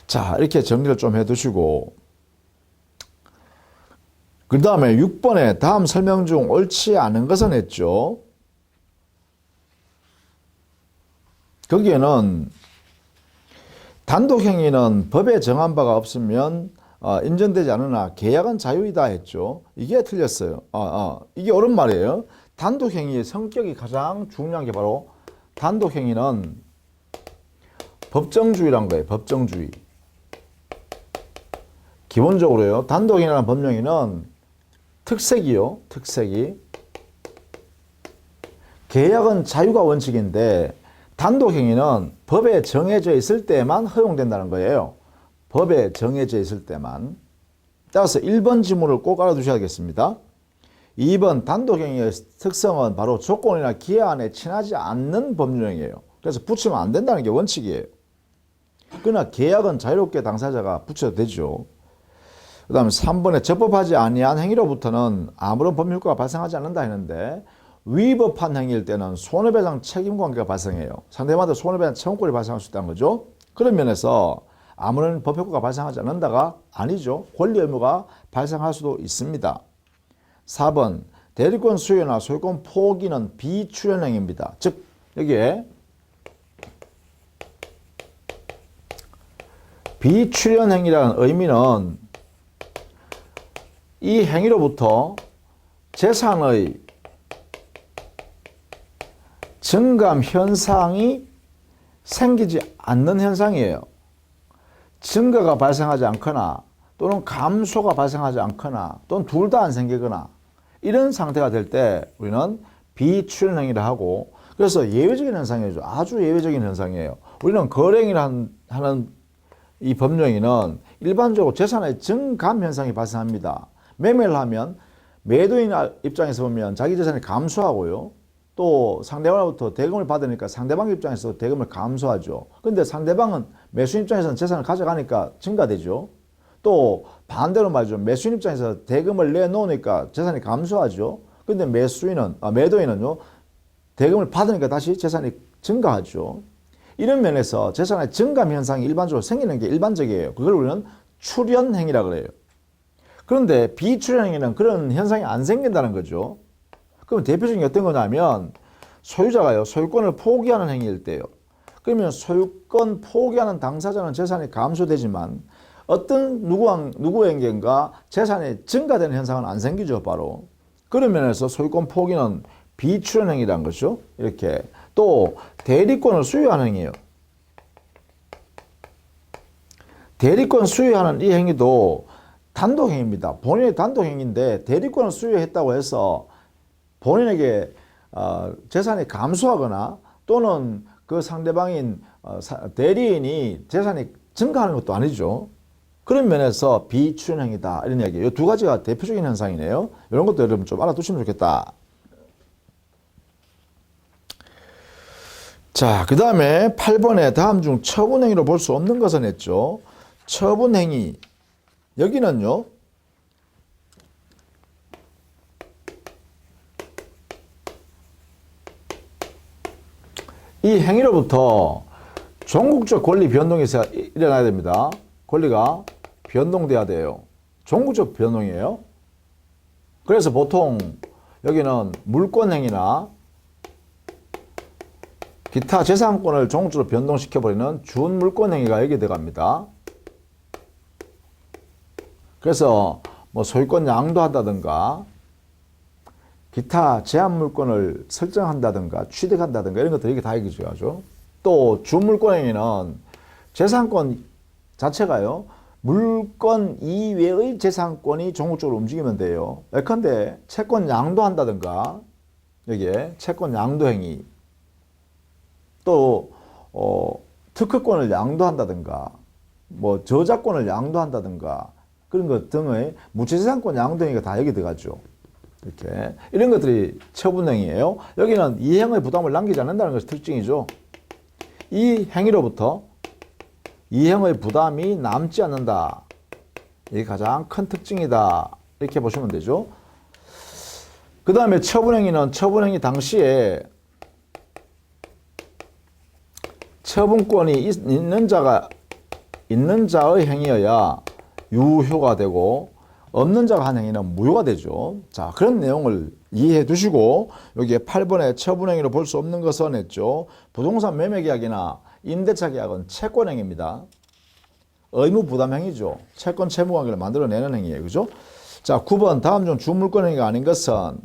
자, 이렇게 정리를 좀 해두시고 그 다음에 6번에 다음 설명 중 옳지 않은 것은 했죠. 거기에는 단독행위는 법에 정한 바가 없으면 인정되지 않으나 계약은 자유이다 했죠. 이게 틀렸어요. 이게 옳은 말이에요. 단독행위의 성격이 가장 중요한 게 바로 단독행위는 법정주의란 거예요. 법정주의. 기본적으로요. 단독행위라는 법령에는 특색이요. 특색이. 계약은 자유가 원칙인데 단독행위는 법에 정해져 있을 때만 허용된다는 거예요. 법에 정해져 있을 때만. 따라서 1번 지문을 꼭 알아두셔야겠습니다. 2번 단독행위의 특성은 바로 조건이나 기한 안에 지나지 않는 법률행위예요. 그래서 붙이면 안 된다는 게 원칙이에요. 그러나 계약은 자유롭게 당사자가 붙여도 되죠. 그 다음에 3번에 적법하지 아니한 행위로부터는 아무런 법률효과가 발생하지 않는다 했는데 위법한 행위일 때는 손해배상 책임관계가 발생해요. 상대방한테 손해배상 채권이 발생할 수 있다는 거죠. 그런 면에서 아무런 법효과가 발생하지 않는다가 아니죠. 권리 의무가 발생할 수도 있습니다. 4번 대리권 수여나 소유권 포기는 비출연행위입니다. 즉 여기에 비출현행위라는 의미는 이 행위로부터 재산의 증감 현상이 생기지 않는 현상이에요. 증가가 발생하지 않거나 또는 감소가 발생하지 않거나 또는 둘 다 안 생기거나 이런 상태가 될 때 우리는 비출현행위를 하고, 그래서 예외적인 현상이죠. 아주 예외적인 현상이에요. 우리는 거래행위를 하는 이 법령에는 일반적으로 재산의 증감 현상이 발생합니다. 매매를 하면 매도인 입장에서 보면 자기 재산이 감소하고요. 또 상대방으로부터 대금을 받으니까 상대방 입장에서 대금을 감소하죠. 근데 상대방은 매수인 입장에서는 재산을 가져가니까 증가되죠. 또 반대로 말이죠. 매수인 입장에서 대금을 내놓으니까 재산이 감소하죠. 근데 매도인은요, 대금을 받으니까 다시 재산이 증가하죠. 이런 면에서 재산의 증감 현상이 일반적으로 생기는 게 일반적이에요. 그걸 우리는 출현행위라고 그래요. 그런데 비출현행위는 그런 현상이 안 생긴다는 거죠. 그럼 대표적인 게 어떤 거냐면 소유자가요, 소유권을 포기하는 행위일 때요. 그러면 소유권 포기하는 당사자는 재산이 감소되지만 어떤 누구에겐가 재산이 증가되는 현상은 안 생기죠, 바로. 그런 면에서 소유권 포기는 비출현행위라는 거죠. 이렇게. 또 대리권을 수여하는 행위예요. 대리권 수여하는 이 행위도 단독행위입니다. 본인의 단독행위인데 대리권을 수여했다고 해서 본인에게 재산이 감소하거나 또는 그 상대방인 대리인이 재산이 증가하는 것도 아니죠. 그런 면에서 비출현행위다, 이런 이야기예요. 이 두 가지가 대표적인 현상이네요. 이런 것도 여러분 좀 알아두시면 좋겠다. 자, 그 다음에 8번에 다음 중 처분행위로 볼 수 없는 것은 했죠. 처분행위. 여기는요, 이 행위로부터 종국적 권리 변동이 일어나야 됩니다. 권리가 변동돼야 돼요. 종국적 변동이에요. 그래서 보통 여기는 물권행위나 기타 재산권을 종국적으로 변동시켜버리는 준물권행위가 여기에 들어갑니다. 그래서 뭐 소유권 양도한다든가 기타 제한물권을 설정한다든가 취득한다든가 이런 것들이 이게 다 얘기죠. 또 준물권행위는 재산권 자체가요, 물권 이외의 재산권이 종국적으로 움직이면 돼요. 예컨대 채권 양도한다든가, 여기에 채권 양도행위, 또 특허권을 양도한다든가 뭐 저작권을 양도한다든가 그런 것 등의 무채재산권 양도행위가 다 여기 들어가죠. 이렇게 이런 것들이 처분행위예요. 여기는 이 행의 부담을 남기지 않는다는 것이 특징이죠. 이 행위로부터 이 행의 부담이 남지 않는다. 이게 가장 큰 특징이다. 이렇게 보시면 되죠. 그 다음에 처분행위는 처분행위 당시에 처분권이 있는 자의 행위여야 유효가 되고 없는 자가 한 행위는 무효가 되죠. 자, 그런 내용을 이해해 두시고 여기에 8번에 처분행위로 볼 수 없는 것은 했죠. 부동산 매매계약이나 임대차 계약은 채권행위입니다. 의무부담행위죠. 채권 채무관계를 만들어내는 행위예요. 그죠? 자, 9번 다음 중 준물권행위가 아닌 것은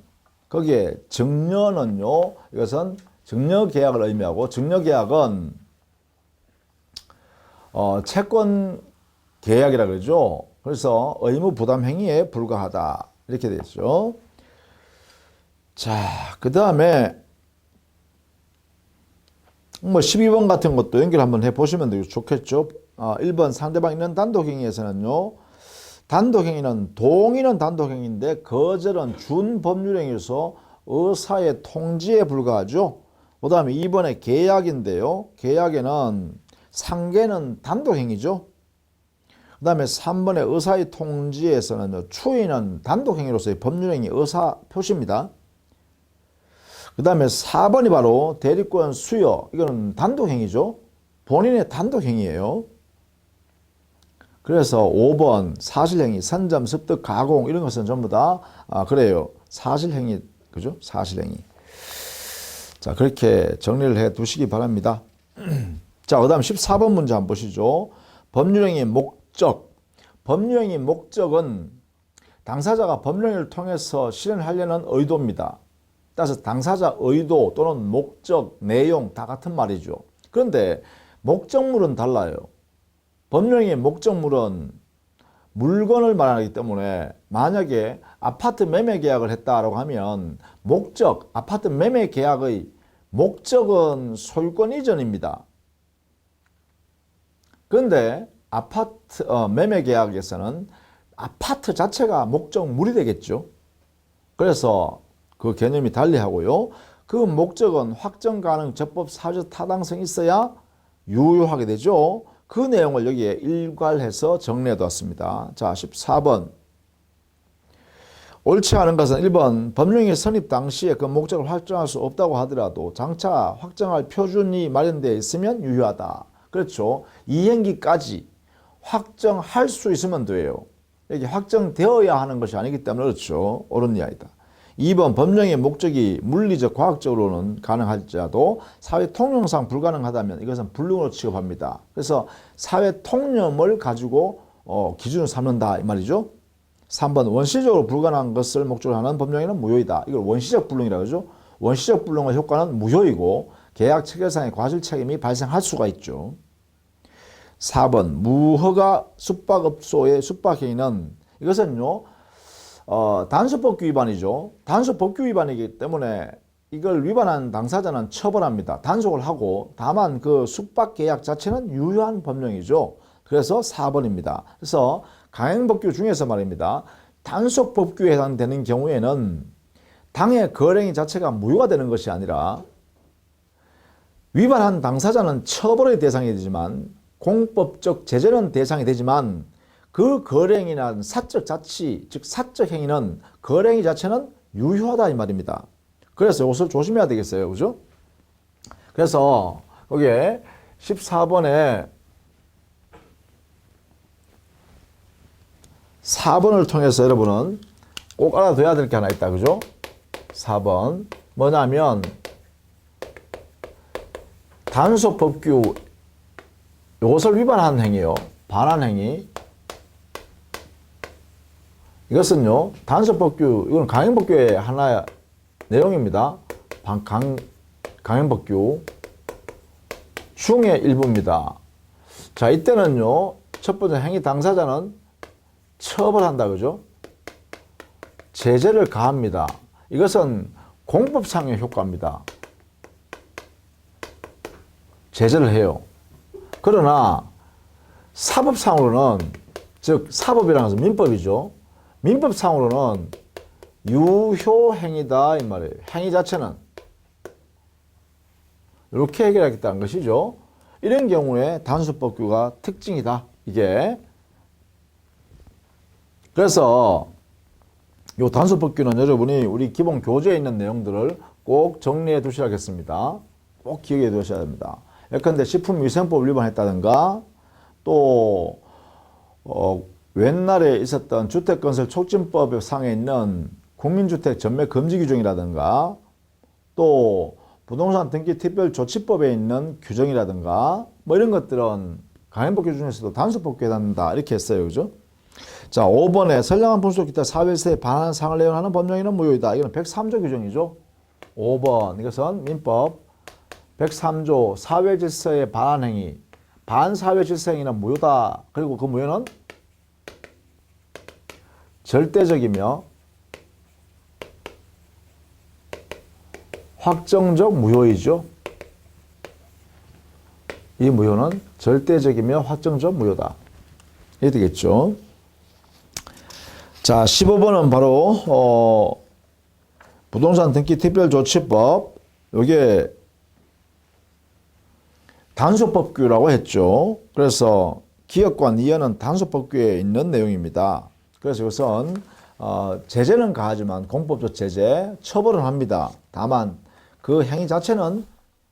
거기에 증여는요, 이것은 증여계약을 의미하고 증여계약은 채권 계약이라 그러죠. 그래서 의무 부담 행위에 불과하다. 이렇게 되죠. 자, 그 다음에 뭐 12번 같은 것도 연결 한번 해 보시면 좋겠죠. 1번 상대방 있는 단독행위에서는요, 단독행위는 동의는 단독행위인데 거절은 준법률행위로서 의사의 통지에 불과하죠. 그 다음에 2번에 계약인데요. 계약에는 상계는 단독행위죠. 그 다음에 3번에 의사의 통지에서는 추인은 단독행위로서의 법률행위 의사 표시입니다. 그 다음에 4번이 바로 대리권 수여. 이거는 단독행위죠. 본인의 단독행위예요. 그래서 5번 사실행위, 선점, 습득, 가공 이런 것은 전부 다 그래요. 사실행위, 그죠? 사실행위. 자, 그렇게 정리를 해 두시기 바랍니다. 자, 그 다음 14번 문제 한번 보시죠. 법률행위 목적. 법률행위 목적은 당사자가 법률행위를 통해서 실현하려는 의도입니다. 따라서 당사자 의도 또는 목적, 내용 다 같은 말이죠. 그런데 목적물은 달라요. 법률행위의 목적물은 물건을 말하기 때문에 만약에 아파트 매매 계약을 했다라고 하면 목적, 아파트 매매 계약의 목적은 소유권 이전입니다. 그런데 아파트 매매 계약에서는 아파트 자체가 목적물이 되겠죠. 그래서 그 개념이 달리하고요. 그 목적은 확정 가능 적법 사회적 타당성이 있어야 유효하게 되죠. 그 내용을 여기에 일괄해서 정리해 두었습니다. 자, 14번. 옳지 않은 것은 1번 법령의 선입 당시에 그 목적을 확정할 수 없다고 하더라도 장차 확정할 표준이 마련되어 있으면 유효하다. 그렇죠. 이행기까지 확정할 수 있으면 돼요. 여기 확정되어야 하는 것이 아니기 때문에 그렇죠. 옳은 이야기다. 2번 법령의 목적이 물리적 과학적으로는 가능할지라도 사회 통념상 불가능하다면 이것은 불능으로 취급합니다. 그래서 사회 통념을 가지고 기준을 삼는다 이 말이죠. 3번 원시적으로 불가능한 것을 목적으로 하는 법령에는 무효이다. 이걸 원시적 불능이라고 하죠. 원시적 불능의 효과는 무효이고 계약 체결상의 과실 책임이 발생할 수가 있죠. 4번 무허가 숙박업소의 숙박행위는 이것은요 단속법규 위반이죠. 단속법규 위반이기 때문에 이걸 위반한 당사자는 처벌합니다. 단속을 하고 다만 그 숙박계약 자체는 유효한 법령이죠. 그래서 4번입니다. 그래서 강행법규 중에서 말입니다. 단속법규에 해당되는 경우에는 당해 거래행위 자체가 무효가 되는 것이 아니라 위반한 당사자는 처벌의 대상이 되지만 공법적 제재는 대상이 되지만 그 거래행위나 사적 자치, 즉 사적 행위는 거래행위 자체는 유효하다 이 말입니다. 그래서 이것을 조심해야 되겠어요. 그죠? 그래서 거기에 14번에 4번을 통해서 여러분은 꼭 알아둬야 될 게 하나 있다. 그죠? 4번. 뭐냐면 단속법규 이것을 위반한 행위요. 반한 행위. 이것은요. 단속법규 이건 강행법규의 하나의 내용입니다. 강행법규 중의 일부입니다. 자, 이때는요. 첫 번째 행위 당사자는 처벌한다. 그죠? 제재를 가합니다. 이것은 공법상의 효과입니다. 제재를 해요. 그러나 사법상으로는 즉 사법이라는 것은 민법이죠. 민법상으로는 유효행위다 이 말이에요. 행위 자체는 이렇게 해결하겠다는 것이죠. 이런 경우에 단속법규가 특징이다. 이게 그래서 이 단속법규는 여러분이 우리 기본 교재에 있는 내용들을 꼭 정리해 두셔야겠습니다. 꼭 기억해 두셔야 됩니다. 예컨대 식품위생법 위반했다든가 또 옛날에 있었던 주택건설촉진법 상에 있는 국민주택 전매 금지 규정이라든가 또 부동산 등기 특별조치법에 있는 규정이라든가 뭐 이런 것들은 강행법규 중에서도 단속법규에 해당된다 이렇게 했어요. 그죠? 자, 5번에 선량한 분수 기타 사회세에 반하는 상을 내용하는 법령에는 무효이다. 이건 103조 규정이죠. 5번 이것은 민법 103조 사회질서에 반한 행위, 반사회질서 행위는 무효다. 그리고 그 무효는 절대적이며 확정적 무효이죠. 이 무효는 절대적이며 확정적 무효다. 이게 되겠죠. 자, 15번은 바로 부동산 등기 특별조치법. 이게 단속법규라고 했죠. 그래서 기업과 니은은 단속법규에 있는 내용입니다. 그래서 이것은 제재는 가하지만 공법적 제재, 처벌은 합니다. 다만 그 행위 자체는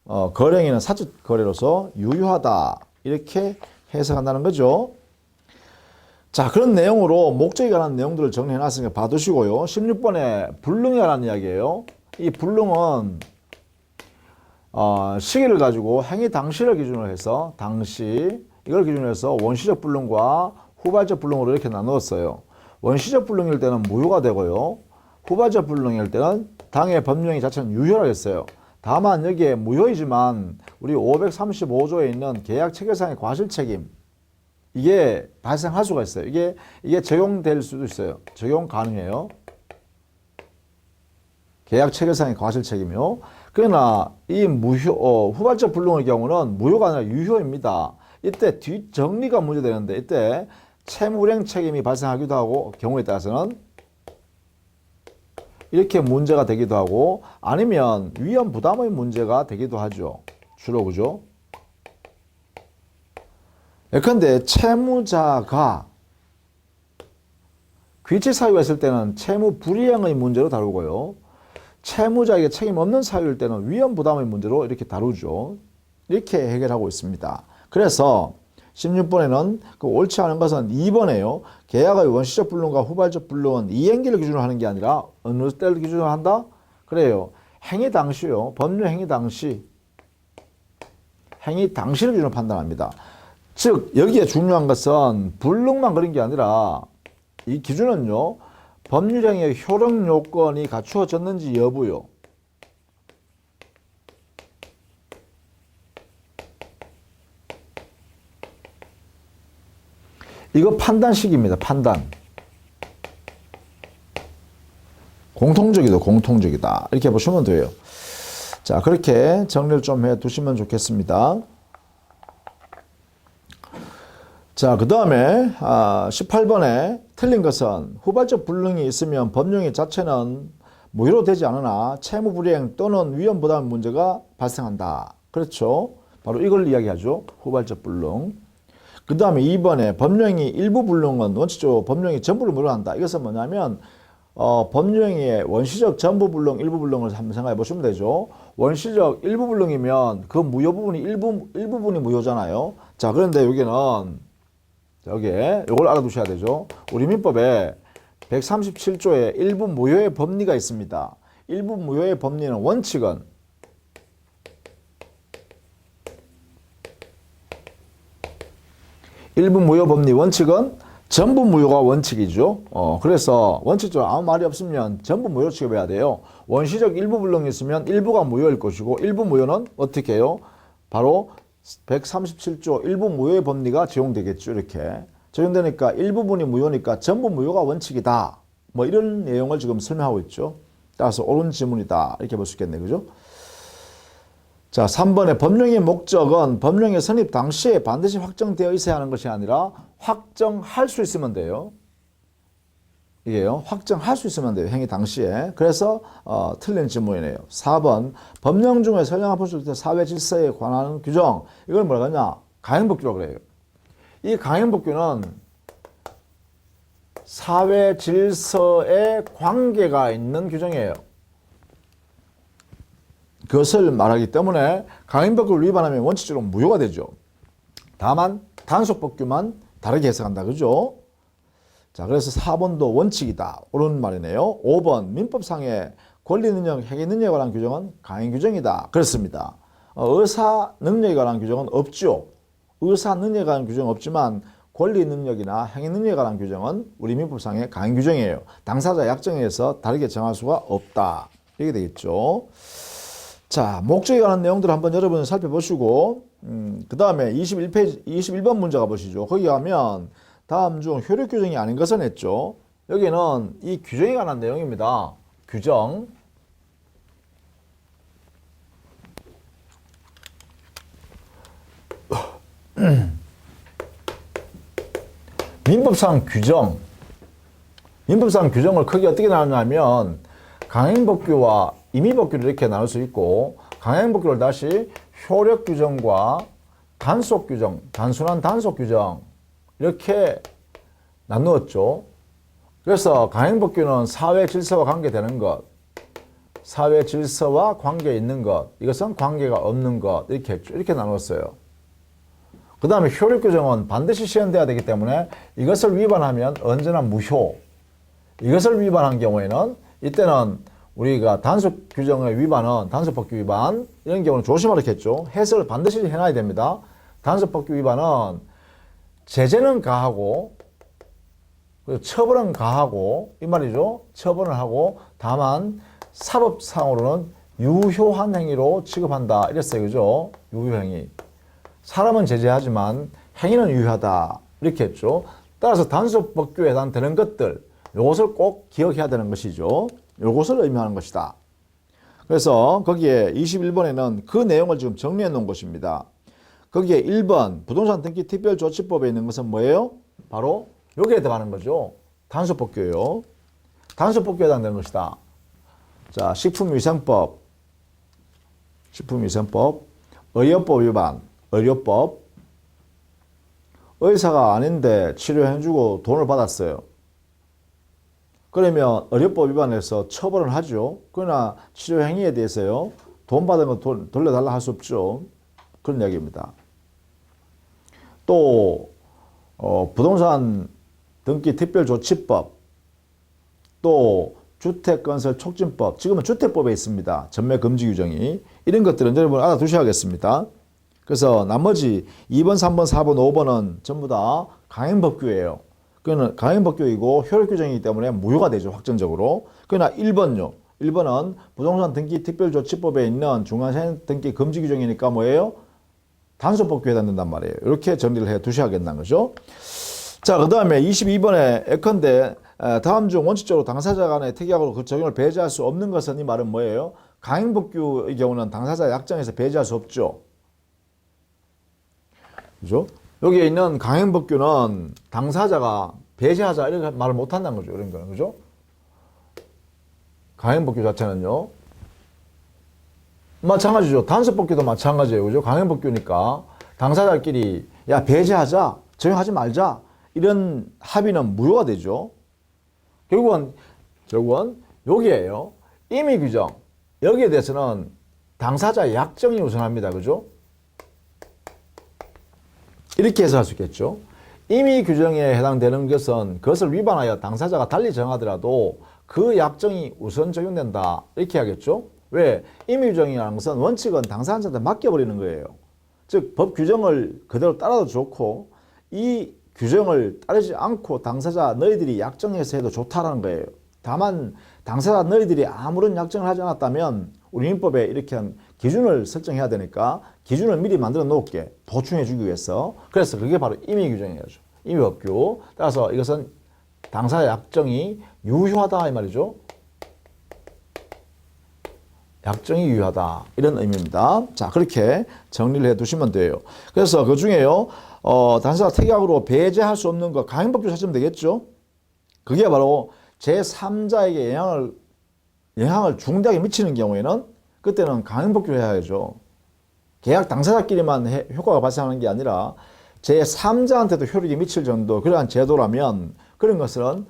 거래행위는 사적 거래로서 유효하다. 이렇게 해석한다는 거죠. 자, 그런 내용으로 목적에 관한 내용들을 정리해 놨으니까 봐두시고요. 16번에 불능에 관한 이야기예요. 이 불능은 시기를 가지고 행위 당시를 기준으로 해서 당시 이걸 기준으로 해서 원시적 불능과 후발적 불능으로 이렇게 나누었어요. 원시적 불능일 때는 무효가 되고요. 후발적 불능일 때는 당해 법령이 자체는 유효라고 했어요. 다만 여기에 무효이지만 우리 535조에 있는 계약 체결상의 과실책임 이게 발생할 수가 있어요. 이게 적용될 수도 있어요. 적용 가능해요. 계약 체결상의 과실책임이요. 그러나 이 후발적 불능의 경우는 무효가 아니라 유효입니다. 이때 뒷정리가 문제되는데 이때 채무불이행 책임이 발생하기도 하고 경우에 따라서는 이렇게 문제가 되기도 하고 아니면 위험 부담의 문제가 되기도 하죠. 주로 그죠? 예컨대 채무자가 귀책 사유가 있을 때는 채무 불이행의 문제로 다루고요. 채무자에게 책임 없는 사유일 때는 위험 부담의 문제로 이렇게 다루죠. 이렇게 해결하고 있습니다. 그래서 16번에는 그 옳지 않은 것은 2번에요. 계약의 원시적 불능과 후발적 불능은 이행기를 기준으로 하는 게 아니라 어느 때를 기준으로 한다? 그래요. 행위 당시요. 법률 행위 당시. 행위 당시를 기준으로 판단합니다. 즉 여기에 중요한 것은 불능만 그런 게 아니라 이 기준은요. 법률행위의 효력 요건이 갖추어졌는지 여부요. 이거 판단식입니다. 판단. 공통적이다. 이렇게 보시면 돼요. 자, 그렇게 정리를 좀 해 두시면 좋겠습니다. 자, 그 다음에 18번에 틀린 것은 후발적 불능이 있으면 법령의 자체는 무효로 되지 않으나 채무불이행 또는 위험부담 문제가 발생한다. 그렇죠? 바로 이걸 이야기하죠. 후발적 불능. 그 다음에 2번에 법령이 일부 불능은 원칙적으로 법령이 전부를 무효한다. 이것은 뭐냐면 법령의 원시적 전부 불능, 일부 불능을 한번 생각해 보시면 되죠. 원시적 일부 불능이면 그 무효 부분이 일부분이 무효잖아요. 자, 그런데 여기는 여기에 이걸 알아두셔야 되죠. 우리 민법에 137조에 일부 무효의 법리가 있습니다. 일부 무효의 법리는 원칙은 일부 무효 법리 원칙은 전부 무효가 원칙이죠. 그래서 원칙적으로 아무 말이 없으면 전부 무효 취급해야 돼요. 원시적 일부 불능이 있으면 일부가 무효일 것이고 일부 무효는 어떻게 해요? 바로 137조 일부 무효의 법리가 적용되겠죠. 이렇게 적용되니까 일부분이 무효니까 전부 무효가 원칙이다. 뭐 이런 내용을 지금 설명하고 있죠. 따라서 옳은 지문이다. 이렇게 볼 수 있겠네. 그죠? 자, 3번의 법령의 목적은 법령의 성립 당시에 반드시 확정되어 있어야 하는 것이 아니라 확정할 수 있으면 돼요. 이게요. 확정할 수 있으면 돼요. 행위 당시에. 그래서 틀린 질문이네요. 4번 법령 중에 선량한 보실 때 사회 질서에 관한 규정. 이걸 뭐라고 하냐? 가행법규라고 그래요. 이 가행법규는 사회 질서에 관계가 있는 규정이에요. 그것을 말하기 때문에 가행법규를 위반하면 원칙적으로 무효가 되죠. 다만 단속법규만 다르게 해석한다. 그죠? 자, 그래서 4번도 원칙이다. 옳은 말이네요. 5번 민법상의 권리 능력, 행위 능력에 관한 규정은 가행 규정이다. 그렇습니다. 의사 능력에 관한 규정은 없죠. 의사 능력에 관한 규정은 없지만 권리 능력이나 행위 능력에 관한 규정은 우리 민법상의 가행 규정이에요. 당사자 약정에 의해서 다르게 정할 수가 없다. 이렇게 되겠죠. 자, 목적에 관한 내용들을 한번 여러분 살펴보시고 그 다음에 21번 문제 가보시죠. 거기 가면 다음 중 효력 규정이 아닌 것은 했죠. 여기는 이 규정에 관한 내용입니다. 규정. 민법상 규정. 민법상 규정을 크게 어떻게 나누냐면 강행법규와 임의법규를 이렇게 나눌 수 있고 강행법규를 다시 효력규정과 단속규정, 단순한 단속규정 이렇게 나누었죠. 그래서 강행법규는 사회 질서와 관계되는 것, 사회 질서와 관계 있는 것, 이것은 관계가 없는 것 이렇게 했죠. 이렇게 나눴어요. 그 다음에 효력규정은 반드시 시행돼야 되기 때문에 이것을 위반하면 언제나 무효. 이것을 위반한 경우에는 이때는 우리가 단속 규정의 위반은 단속법규 위반 이런 경우는 조심하라 했죠. 해석을 반드시 해놔야 됩니다. 단속법규 위반은 제재는 가하고 그리고 처벌은 가하고 이 말이죠. 처벌을 하고 다만 사법상으로는 유효한 행위로 취급한다. 이랬어요. 그죠? 유효행위. 사람은 제재하지만 행위는 유효하다. 이렇게 했죠. 따라서 단속법규에 해당되는 것들 이것을 꼭 기억해야 되는 것이죠. 이것을 의미하는 것이다. 그래서 거기에 21번에는 그 내용을 지금 정리해 놓은 것입니다. 거기에 1번 부동산 등기 특별조치법에 있는 것은 뭐예요? 바로 여기에 해당하는 거죠. 단속법규예요. 단속법규에 해당되는 것이다. 자, 식품위생법, 의료법 위반, 의료법, 의사가 아닌데 치료해주고 돈을 받았어요. 그러면 의료법 위반해서 처벌을 하죠. 그러나 치료 행위에 대해서요. 돈 받은 거 돌려달라 할 수 없죠. 그런 이야기입니다. 또 부동산 등기 특별조치법, 또 주택건설촉진법, 지금은 주택법에 있습니다. 전매 금지 규정이. 이런 것들은 여러분 알아두셔야겠습니다. 그래서 나머지 2번, 3번, 4번, 5번은 전부 다 강행법규예요. 그거는 강행법규이고 효력규정이기 때문에 무효가 되죠. 확정적으로. 그러나 1번요. 1번은 부동산 등기 특별조치법에 있는 중간생 등기 금지 규정이니까 뭐예요? 단속법규에 해당된단 말이에요. 이렇게 정리를 해 두셔야겠다는 거죠. 자, 그 다음에 22번에 예컨대 다음 중 원칙적으로 당사자 간의 특약으로 그 적용을 배제할 수 없는 것은 이 말은 뭐예요? 강행법규의 경우는 당사자 약정에서 배제할 수 없죠. 그죠? 여기에 있는 강행법규는 당사자가 배제하자 이런 말을 못 한다는 거죠. 이런 거는. 그죠? 강행법규 자체는요. 마찬가지죠. 단속법규도 마찬가지예요. 그죠? 강행법규니까 당사자끼리 야, 배제하자, 적용하지 말자 이런 합의는 무효가 되죠. 결국은 여기에요. 임의 규정. 여기에 대해서는 당사자 약정이 우선합니다. 그죠? 이렇게 해석할 수 있겠죠. 임의 규정에 해당되는 것은 그것을 위반하여 당사자가 달리 정하더라도 그 약정이 우선 적용된다. 이렇게 하겠죠. 왜? 임의 규정이라는 것은 원칙은 당사자한테 맡겨버리는 거예요. 즉 법 규정을 그대로 따라도 좋고 이 규정을 따르지 않고 당사자 너희들이 약정해서 해도 좋다라는 거예요. 다만 당사자 너희들이 아무런 약정을 하지 않았다면 우리 민법에 이렇게 한 기준을 설정해야 되니까 기준을 미리 만들어 놓을게. 보충해 주기 위해서. 그래서 그게 바로 임의 규정이죠. 임의법규. 따라서 이것은 당사자 약정이 유효하다 이 말이죠. 약정이 유효하다 이런 의미입니다. 자, 그렇게 정리를 해 두시면 돼요. 그래서 그 중에요. 당사자 특약으로 배제할 수 없는 거 강행법규 찾으면 되겠죠. 그게 바로 제3자에게 영향을 중대하게 미치는 경우에는 그때는 강행법규를 해야죠. 계약 당사자끼리만 효과가 발생하는 게 아니라 제3자한테도 효력이 미칠 정도 그러한 제도라면 그런 것은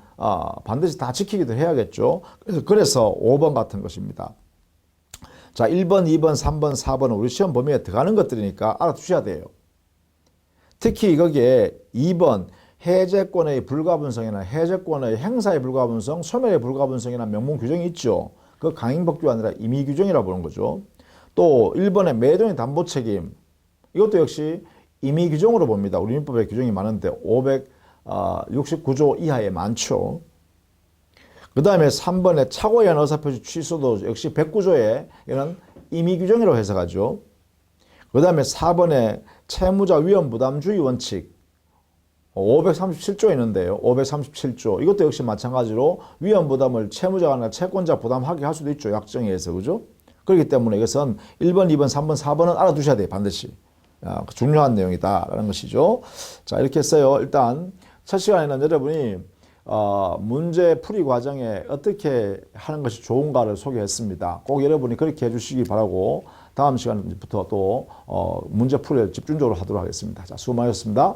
반드시 다 지키기도 해야겠죠. 그래서 5번 같은 것입니다. 자, 1번, 2번, 3번, 4번은 우리 시험 범위에 들어가는 것들이니까 알아두셔야 돼요. 특히 거기에 2번 해제권의 불가분성이나 해제권의 행사의 불가분성, 소멸의 불가분성이나 명문 규정이 있죠. 그 강행법규가 아니라 임의 규정이라고 보는 거죠. 또 1번의 매도인 담보책임 이것도 역시 임의 규정으로 봅니다. 우리 민법에 규정이 많은데 569조 이하에 많죠. 그 다음에 3번의 착오한 의사표시 취소도 역시 109조에 이런 임의 규정이라고 해석하죠. 그 다음에 4번에 채무자 위험 부담주의 원칙 537조 있는데요. 537조 이것도 역시 마찬가지로 위험 부담을 채무자가 아니라 채권자 부담하게 할 수도 있죠. 약정에 의해서. 그죠? 그렇기 때문에 이것은 1번, 2번, 3번, 4번은 알아두셔야 돼요. 반드시. 중요한 내용이다라는 것이죠. 자, 이렇게 했어요. 일단 첫 시간에는 여러분이 문제 풀이 과정에 어떻게 하는 것이 좋은가를 소개했습니다. 꼭 여러분이 그렇게 해주시기 바라고 다음 시간부터 또 문제 풀이를 집중적으로 하도록 하겠습니다. 자, 수고 많으셨습니다.